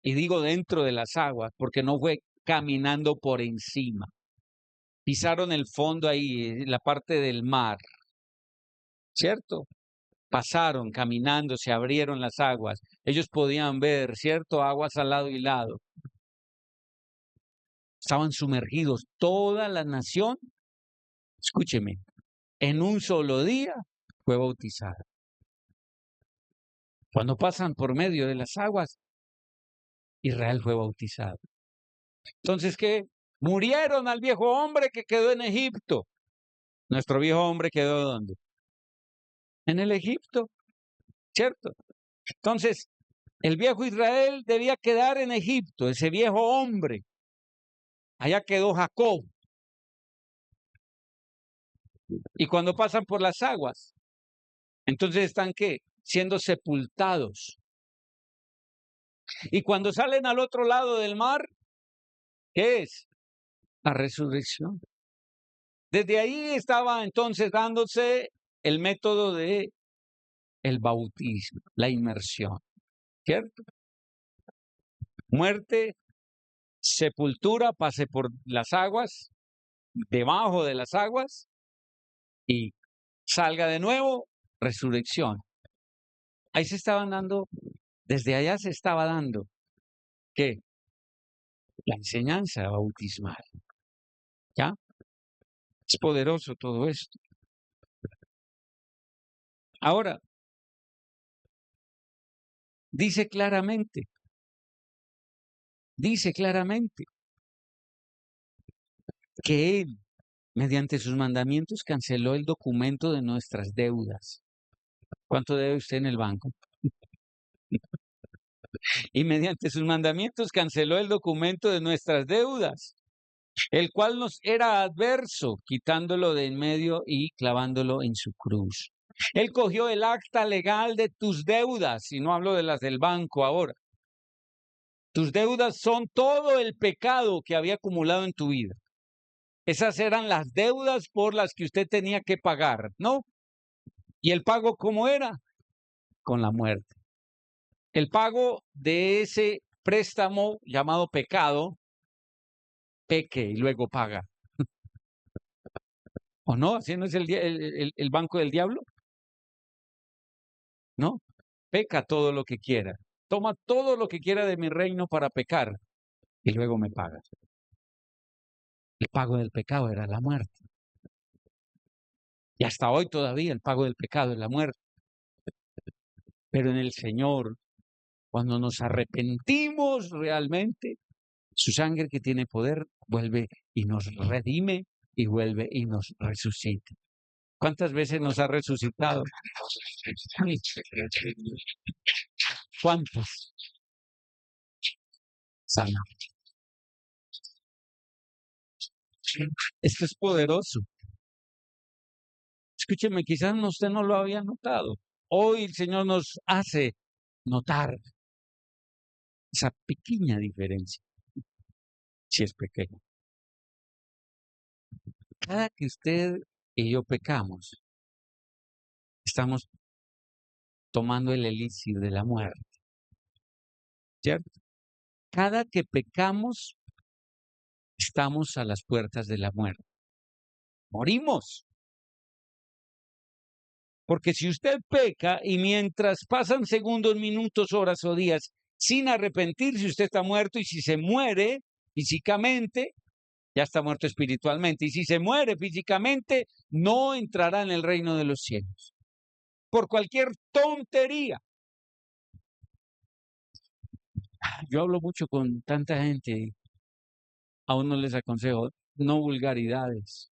Y digo dentro de las aguas porque no fue caminando por encima. Pisaron el fondo ahí, la parte del mar, ¿cierto? Pasaron caminando, se abrieron las aguas. Ellos podían ver, ¿cierto? Aguas al lado y lado. Estaban sumergidos. Toda la nación, escúcheme, en un solo día fue bautizada. Cuando pasan por medio de las aguas, Israel fue bautizado. Entonces, ¿qué? Murieron al viejo hombre que quedó en Egipto. Nuestro viejo hombre quedó ¿dónde? En el Egipto, ¿cierto? Entonces, el viejo Israel debía quedar en Egipto, ese viejo hombre. Allá quedó Jacob. Y cuando pasan por las aguas, entonces están ¿qué? Siendo sepultados. Y cuando salen al otro lado del mar, ¿qué es? La resurrección. Desde ahí estaba entonces dándose el método de el bautismo, la inmersión, ¿cierto? Muerte, sepultura, pase por las aguas, debajo de las aguas y salga de nuevo, resurrección. Ahí se estaban dando, desde allá se estaba dando, ¿qué? La enseñanza bautismal. ¿Ya? Es poderoso todo esto. Ahora, dice claramente que Él, mediante sus mandamientos, canceló el documento de nuestras deudas. ¿Cuánto debe usted en el banco? Y mediante sus mandamientos canceló el documento de nuestras deudas, el cual nos era adverso, quitándolo de en medio y clavándolo en su cruz. Él cogió el acta legal de tus deudas, y no hablo de las del banco ahora. Tus deudas son todo el pecado que había acumulado en tu vida. Esas eran las deudas por las que usted tenía que pagar, ¿no? ¿Y el pago cómo era? Con la muerte. El pago de ese préstamo llamado pecado, peque y luego paga. ¿O no? ¿Así no es el banco del diablo? ¿No? Peca todo lo que quiera. Toma todo lo que quiera de mi reino para pecar y luego me paga. El pago del pecado era la muerte. Y hasta hoy todavía el pago del pecado es la muerte. Pero en el Señor, cuando nos arrepentimos realmente, su sangre que tiene poder vuelve y nos redime y vuelve y nos resucita. ¿Cuántas veces nos ha resucitado? ¿Cuántas? Sana. Esto es poderoso. Escúcheme, quizás usted no lo había notado. Hoy el Señor nos hace notar esa pequeña diferencia, si es pequeña. Cada que usted y yo pecamos, estamos tomando el elixir de la muerte, ¿cierto? Cada que pecamos, estamos a las puertas de la muerte. Morimos. Porque si usted peca y mientras pasan segundos, minutos, horas o días sin arrepentirse, usted está muerto, y si se muere físicamente, ya está muerto espiritualmente. Y si se muere físicamente, no entrará en el reino de los cielos. Por cualquier tontería. Yo hablo mucho con tanta gente, aún no les aconsejo, no vulgaridades.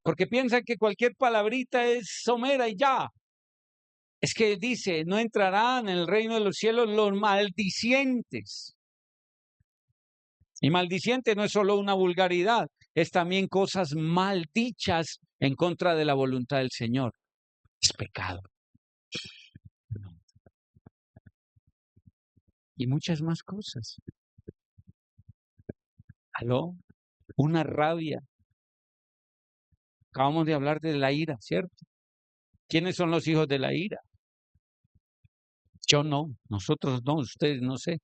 Porque piensan que cualquier palabrita es somera y ya. Es que dice, no entrarán en el reino de los cielos los maldicientes. Y maldiciente no es solo una vulgaridad, es también cosas mal dichas en contra de la voluntad del Señor. Es pecado. Y muchas más cosas. ¿Aló? Una rabia. Acabamos de hablar de la ira, ¿cierto? ¿Quiénes son los hijos de la ira? Yo no, nosotros no, ustedes no sé.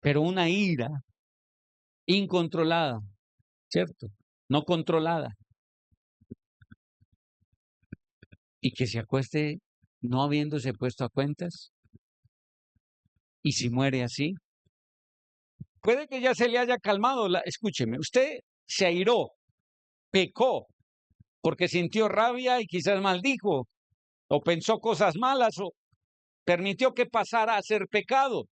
Pero una ira incontrolada, ¿cierto? No controlada. Y que se acueste no habiéndose puesto a cuentas. Y si muere así, puede que ya se le haya calmado. Escúcheme, usted se airó, pecó, porque sintió rabia y quizás maldijo, o pensó cosas malas, o permitió que pasara a ser pecado.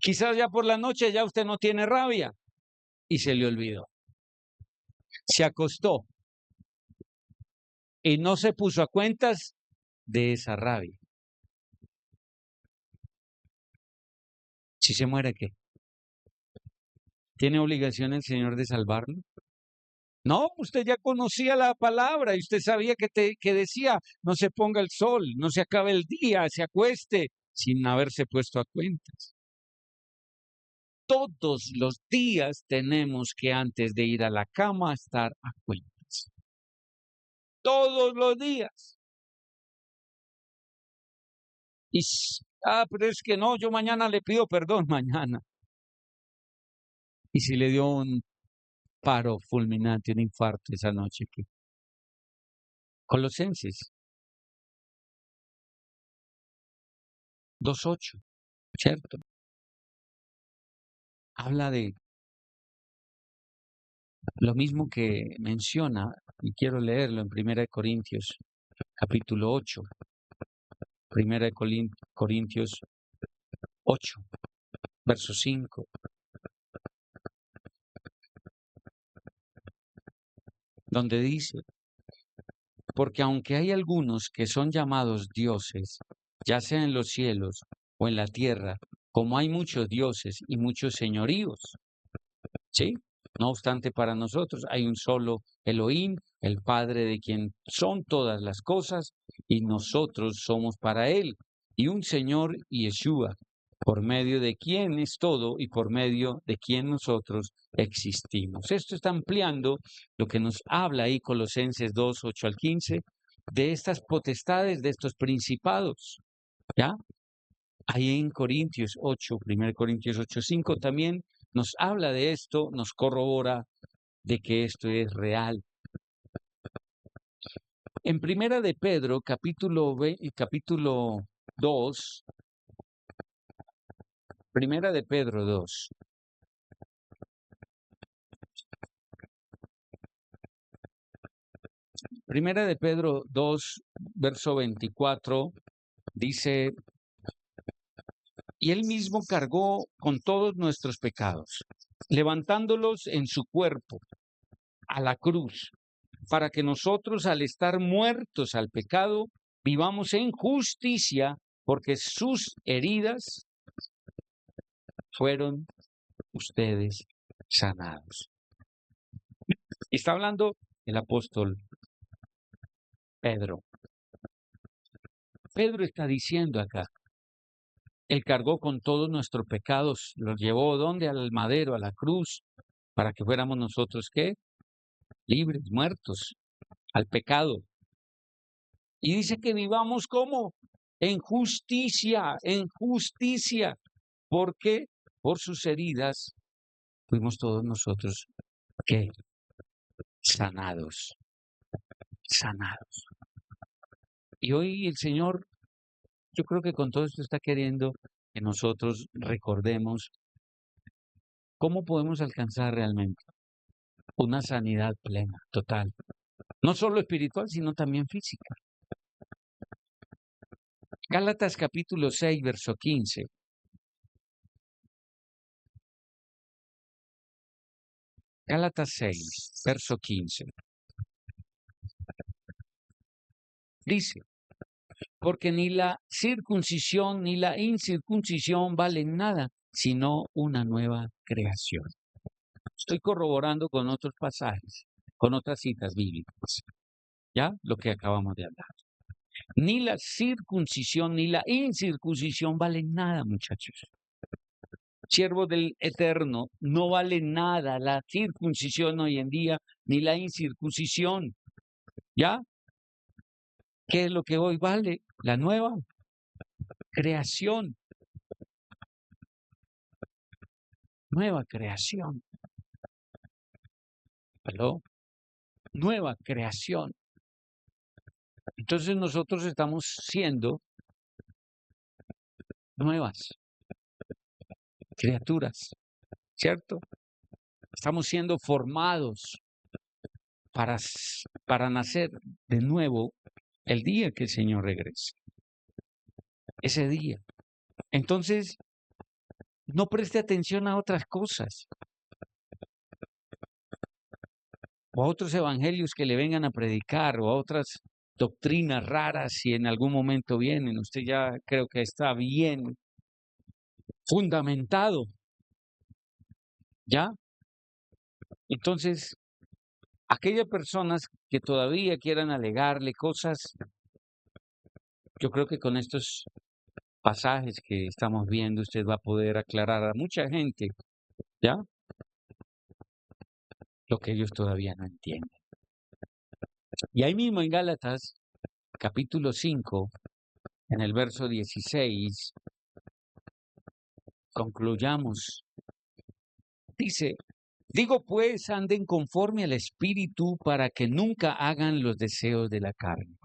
Quizás ya por la noche ya usted no tiene rabia y se le olvidó. Se acostó y no se puso a cuentas de esa rabia. Si se muere, ¿qué? ¿Tiene obligación el Señor de salvarlo? No, usted ya conocía la palabra y usted sabía que decía, no se ponga el sol, no se acabe el día, se acueste, sin haberse puesto a cuentas. Todos los días tenemos que antes de ir a la cama estar a cuentas. Todos los días. Pero es que no, yo mañana le pido perdón, mañana. Y si le dio un paro fulminante, un infarto esa noche, ¿qué? Colosenses 2:8, ¿cierto? Habla de lo mismo que menciona, y quiero leerlo en 1 Corintios, capítulo 8, 1 Corintios 8, verso 5, donde dice, porque aunque hay algunos que son llamados dioses, ya sea en los cielos o en la tierra, como hay muchos dioses y muchos señoríos, ¿sí? No obstante, para nosotros hay un solo Elohim, el Padre de quien son todas las cosas, y nosotros somos para Él, y un Señor Yeshua, por medio de quien es todo y por medio de quien nosotros existimos. Esto está ampliando lo que nos habla ahí Colosenses 2, 8 al 15, de estas potestades, de estos principados, ¿ya? Ahí en Corintios 8, 1 Corintios 8, 5 también nos habla de esto, nos corrobora de que esto es real. En Primera de Pedro, capítulo 2, Primera de Pedro 2. Primera de Pedro 2, verso 24, dice, y él mismo cargó con todos nuestros pecados, levantándolos en su cuerpo a la cruz, para que nosotros, al estar muertos al pecado, vivamos en justicia, porque sus heridas fueron ustedes sanados. Está hablando el apóstol Pedro. Pedro está diciendo acá, él cargó con todos nuestros pecados, los llevó ¿dónde? Al madero, a la cruz, para que fuéramos nosotros, ¿qué? Libres, muertos al pecado. Y dice que vivamos como en justicia, porque por sus heridas fuimos todos nosotros, ¿qué? Sanados. Y hoy el Señor, yo creo que con todo esto está queriendo que nosotros recordemos cómo podemos alcanzar realmente una sanidad plena, total. No solo espiritual, sino también física. Gálatas capítulo 6, verso 15. Gálatas 6, verso 15. Dice, porque ni la circuncisión ni la incircuncisión valen nada, sino una nueva creación. Estoy corroborando con otros pasajes, con otras citas bíblicas, ¿ya? Lo que acabamos de hablar. Ni la circuncisión ni la incircuncisión valen nada, muchachos. Siervos del Eterno, no vale nada la circuncisión hoy en día, ni la incircuncisión, ¿ya? ¿Qué es lo que hoy vale? La nueva creación. Nueva creación. ¿Aló? Nueva creación. Entonces nosotros estamos siendo nuevas criaturas, ¿cierto? Estamos siendo formados para nacer de nuevo el día que el Señor regrese. Ese día. Entonces, no preste atención a otras cosas o a otros evangelios que le vengan a predicar o a otras doctrinas raras si en algún momento vienen. Usted ya creo que está bien fundamentado, ¿ya? Entonces, aquellas personas que todavía quieran alegarle cosas, yo creo que con estos pasajes que estamos viendo usted va a poder aclarar a mucha gente, ¿ya? Lo que ellos todavía no entienden. Y ahí mismo en Gálatas, capítulo 5, en el verso 16, concluyamos. Dice, digo pues, anden conforme al Espíritu para que nunca hagan los deseos de la carne.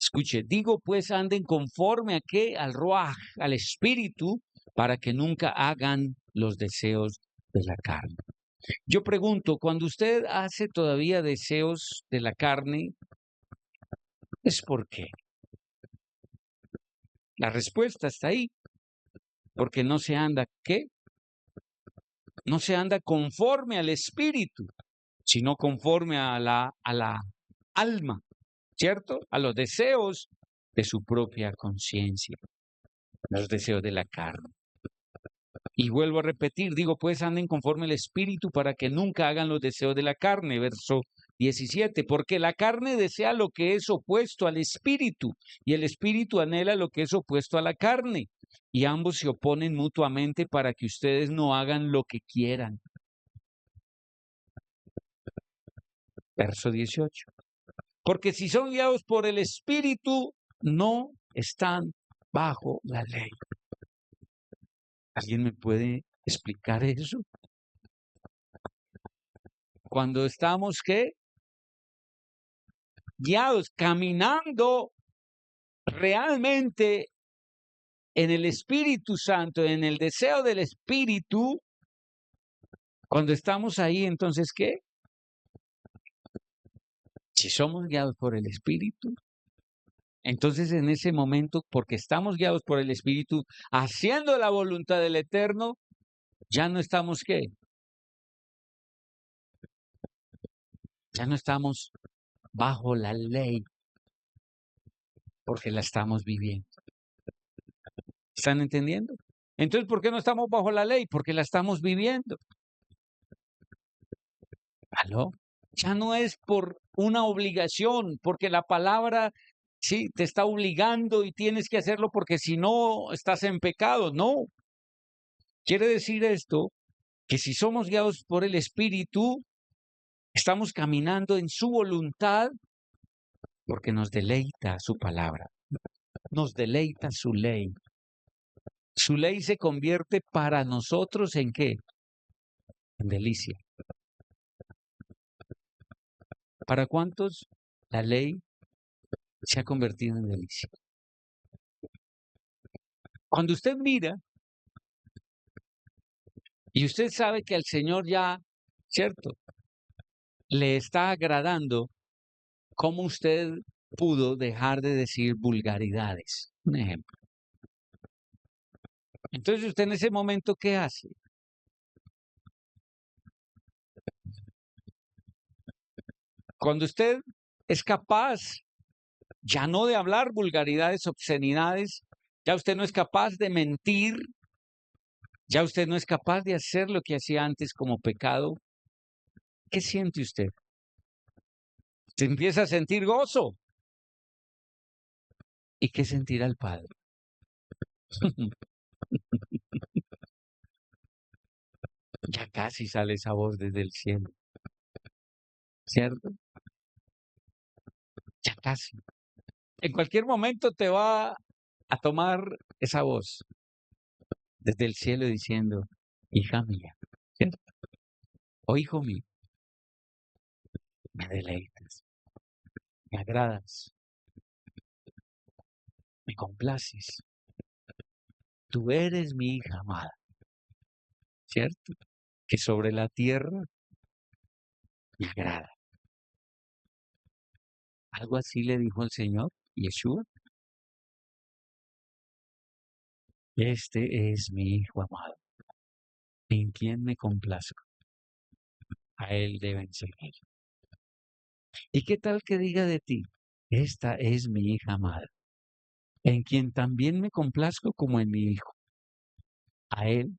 Escuche, digo pues, anden conforme a qué? Al Ruaj, al Espíritu, para que nunca hagan los deseos de la carne. Yo pregunto, cuando usted hace todavía deseos de la carne, ¿es por qué? La respuesta está ahí, porque no se anda, ¿qué? No se anda conforme al Espíritu, sino conforme a la alma, ¿cierto? A los deseos de su propia conciencia, los deseos de la carne. Y vuelvo a repetir, digo, pues anden conforme al Espíritu para que nunca hagan los deseos de la carne, verso 17, porque la carne desea lo que es opuesto al Espíritu y el Espíritu anhela lo que es opuesto a la carne, y ambos se oponen mutuamente para que ustedes no hagan lo que quieran. Verso 18. Porque si son guiados por el Espíritu, no están bajo la ley. ¿Alguien me puede explicar eso? Cuando estamos, ¿qué? Guiados, caminando realmente en el Espíritu Santo, en el deseo del Espíritu, cuando estamos ahí, entonces, ¿qué? Si somos guiados por el Espíritu, entonces en ese momento, porque estamos guiados por el Espíritu, haciendo la voluntad del Eterno, ya no estamos, ¿qué? Ya no estamos bajo la ley, porque la estamos viviendo. ¿Están entendiendo? Entonces, ¿por qué no estamos bajo la ley? Porque la estamos viviendo. ¿Aló? Ya no es por una obligación, porque la palabra sí te está obligando y tienes que hacerlo porque si no estás en pecado. No. Quiere decir esto que si somos guiados por el Espíritu, estamos caminando en su voluntad porque nos deleita su palabra, nos deleita su ley. Su ley se convierte para nosotros ¿en qué? En delicia. ¿Para cuántos la ley se ha convertido en delicia? Cuando usted mira y usted sabe que al Señor ya, ¿cierto? Le está agradando, ¿cómo usted pudo dejar de decir vulgaridades? Un ejemplo. Entonces usted en ese momento, ¿qué hace? Cuando usted es capaz ya no de hablar vulgaridades, obscenidades, ya usted no es capaz de mentir, Ya usted no es capaz de hacer lo que hacía antes como pecado. ¿Qué siente usted? Se empieza a sentir gozo. ¿Y qué sentirá el Padre? Ya casi sale esa voz desde el cielo, ¿cierto? Ya casi. En cualquier momento te va a tomar esa voz desde el cielo diciendo, hija mía, ¿cierto? O hijo mío, me deleitas, me agradas, me complaces. Tú eres mi hija amada, ¿cierto? Que sobre la tierra me agrada. Algo así le dijo el Señor, Yeshua. Este es mi hijo amado, en quien me complazco. A él deben seguir. ¿Y qué tal que diga de ti? Esta es mi hija amada, en quien también me complazco como en mi hijo. A él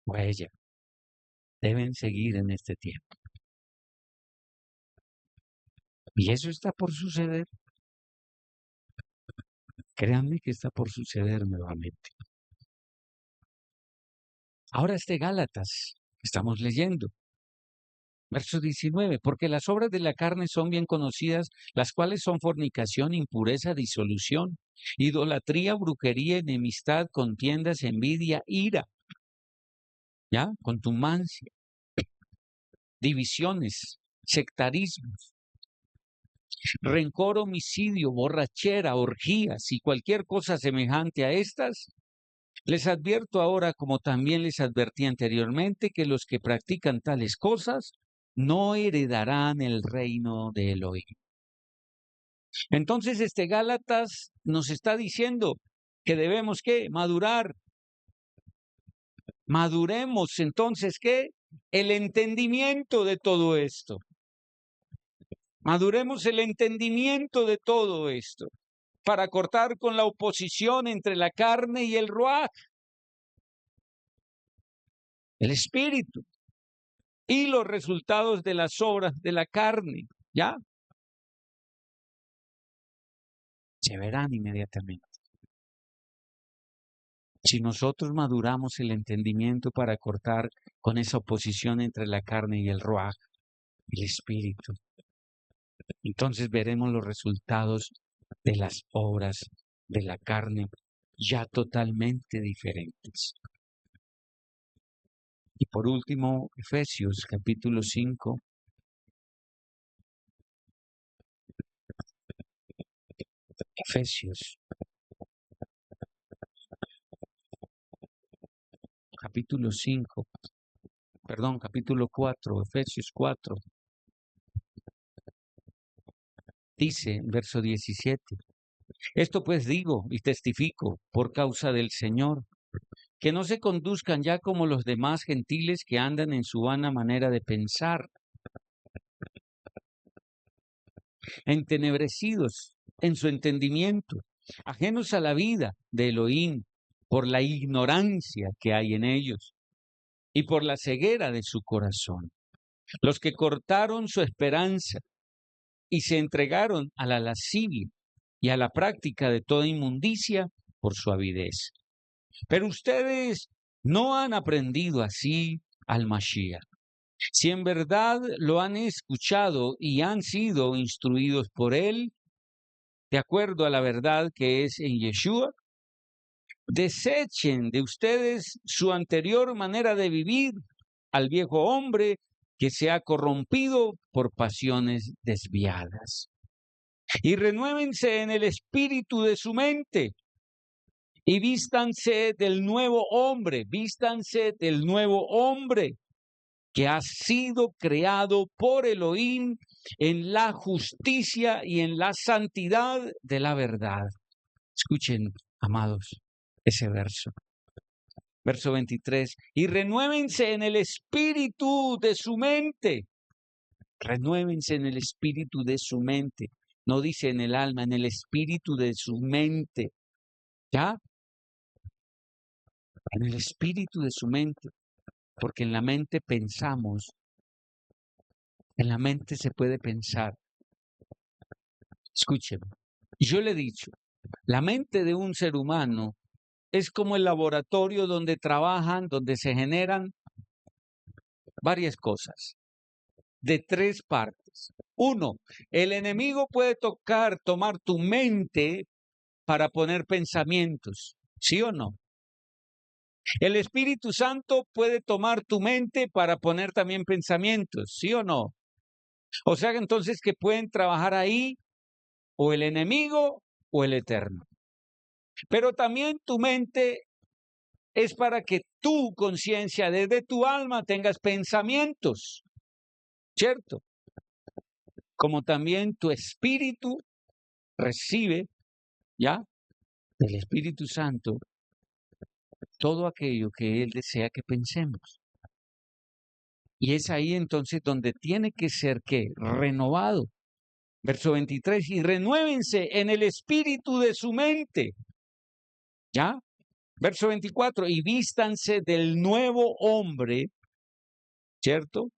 o a ella deben seguir en este tiempo. Y eso está por suceder. Créanme que está por suceder nuevamente. Ahora Gálatas, estamos leyendo. Verso 19, porque las obras de la carne son bien conocidas, las cuales son fornicación, impureza, disolución, idolatría, brujería, enemistad, contiendas, envidia, ira, ¿ya? Contumacia, divisiones, sectarismos, rencor, homicidio, borrachera, orgías y cualquier cosa semejante a estas. Les advierto ahora, como también les advertí anteriormente, que los que practican tales cosas no heredarán el reino de Elohim. Entonces, Gálatas nos está diciendo que debemos, ¿qué? Madurar. Maduremos, entonces, ¿qué? El entendimiento de todo esto. Maduremos el entendimiento de todo esto para cortar con la oposición entre la carne y el ruaj, el espíritu, y los resultados de las obras de la carne, ¿ya? Se verán inmediatamente. Si nosotros maduramos el entendimiento para cortar con esa oposición entre la carne y el ruaj, el espíritu, entonces veremos los resultados de las obras de la carne ya totalmente diferentes. Y por último, Efesios capítulo 5. Efesios capítulo 5, perdón, capítulo 4, Efesios 4. Dice en verso 17, esto pues digo y testifico por causa del Señor, que no se conduzcan ya como los demás gentiles que andan en su vana manera de pensar, entenebrecidos en su entendimiento, ajenos a la vida de Elohim por la ignorancia que hay en ellos y por la ceguera de su corazón, los que cortaron su esperanza y se entregaron a la lascivia y a la práctica de toda inmundicia por su avidez. Pero ustedes no han aprendido así al Mashiach. Si en verdad lo han escuchado y han sido instruidos por él, de acuerdo a la verdad que es en Yeshua, desechen de ustedes su anterior manera de vivir al viejo hombre que se ha corrompido por pasiones desviadas. Y renuévense en el espíritu de su mente y vístanse del nuevo hombre que ha sido creado por Elohim en la justicia y en la santidad de la verdad. Escuchen, amados, ese verso. Verso 23, y renuévense en el espíritu de su mente. Renuévense en el espíritu de su mente. No dice en el alma, en el espíritu de su mente. ¿Ya? en el espíritu de su mente, porque en la mente pensamos, en la mente se puede pensar. Escúcheme, yo le he dicho, la mente de un ser humano es como el laboratorio donde trabajan, donde se generan varias cosas, de tres partes. Uno, el enemigo puede tomar tu mente para poner pensamientos, ¿sí o no? El Espíritu Santo puede tomar tu mente para poner también pensamientos, ¿sí o no? O sea, entonces que pueden trabajar ahí o el enemigo o el eterno. Pero también tu mente es para que tu conciencia, desde tu alma, tengas pensamientos, ¿cierto? Como también tu espíritu recibe, ¿ya? Del Espíritu Santo todo aquello que Él desea que pensemos. Y es ahí entonces donde tiene que ser, ¿qué? Renovado. Verso 23, y renuévense en el espíritu de su mente. ¿Ya? Verso 24, y vístanse del nuevo hombre, ¿cierto?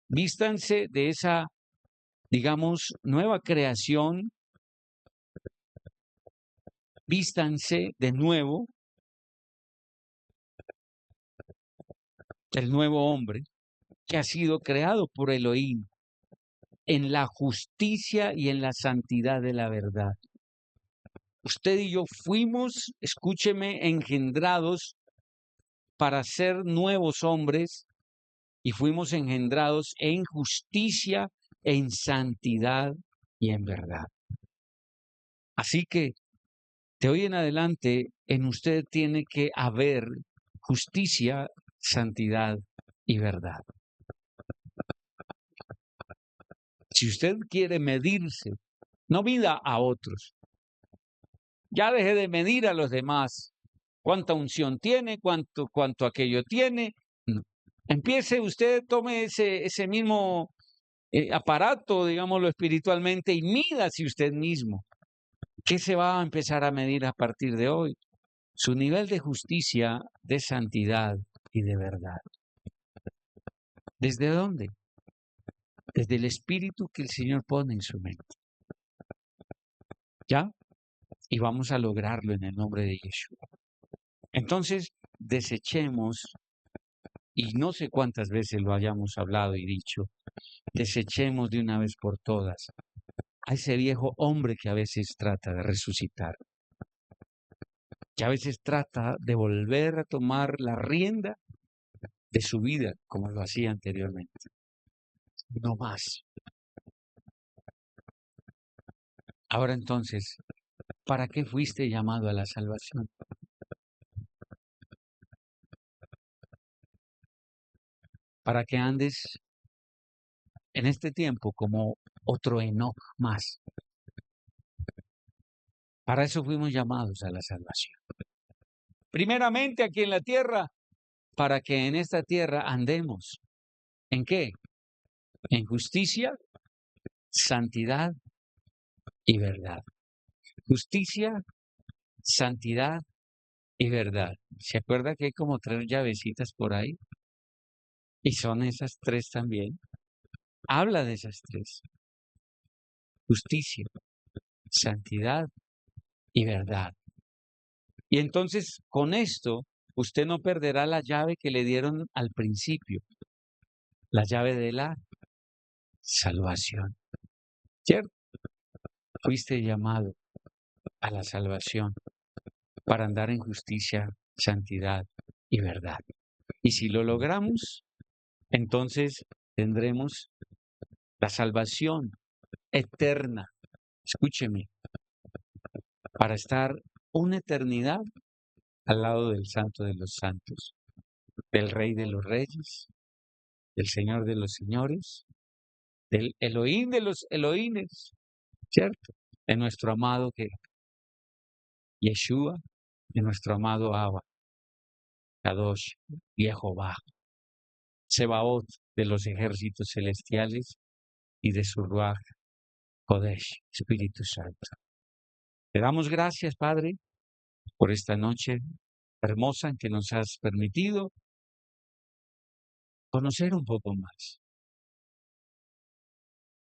Vístanse de esa, digamos, nueva creación. Vístanse de nuevo del nuevo hombre que ha sido creado por Elohim en la justicia y en la santidad de la verdad. Usted y yo fuimos, escúcheme, engendrados para ser nuevos hombres y fuimos engendrados en justicia, en santidad y en verdad. Así que de hoy en adelante en usted tiene que haber justicia, santidad y verdad. Si usted quiere medirse, no mida a otros. Ya deje de medir a los demás. ¿Cuánta unción tiene? ¿Cuánto aquello tiene? No. Empiece usted, tome ese mismo aparato, digámoslo espiritualmente, y mídase usted mismo. ¿Qué se va a empezar a medir a partir de hoy? Su nivel de justicia, de santidad y de verdad. ¿Desde dónde? Desde el espíritu que el Señor pone en su mente. ¿Ya? Y vamos a lograrlo en el nombre de Yeshua. Entonces, desechemos, y no sé cuántas veces lo hayamos hablado y dicho, desechemos de una vez por todas a ese viejo hombre que a veces trata de resucitar, que a veces trata de volver a tomar la rienda de su vida como lo hacía anteriormente. No más. Ahora entonces, ¿para qué fuiste llamado a la salvación? Para que andes en este tiempo como otro Enoc más. Para eso fuimos llamados a la salvación. Primeramente aquí en la tierra, para que en esta tierra andemos. ¿En qué? En justicia, santidad y verdad. Justicia, santidad y verdad. ¿Se acuerda que hay como 3 llavecitas por ahí? Y son esas 3 también. Habla de esas 3. Justicia, santidad y verdad. Y entonces con esto usted no perderá la llave que le dieron al principio, la llave de la salvación. ¿Cierto? Fuiste llamado a la salvación para andar en justicia, santidad y verdad. Y si lo logramos, entonces tendremos la salvación eterna. Escúcheme, para estar una eternidad al lado del Santo de los Santos, del Rey de los Reyes, del Señor de los Señores, del Elohim de los Elohines, ¿cierto? De nuestro amado que Yeshua, de nuestro amado Abba, Kadosh, Jehová, Sebaot de los ejércitos celestiales y de su Ruach Kodesh, Espíritu Santo. Te damos gracias, Padre, por esta noche. hermosa en que nos has permitido conocer un poco más.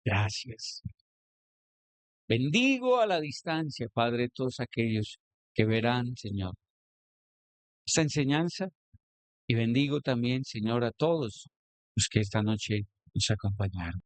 Gracias. Bendigo a la distancia, Padre, todos aquellos que verán, Señor, esta enseñanza y bendigo también, Señor, a todos los que esta noche nos acompañaron.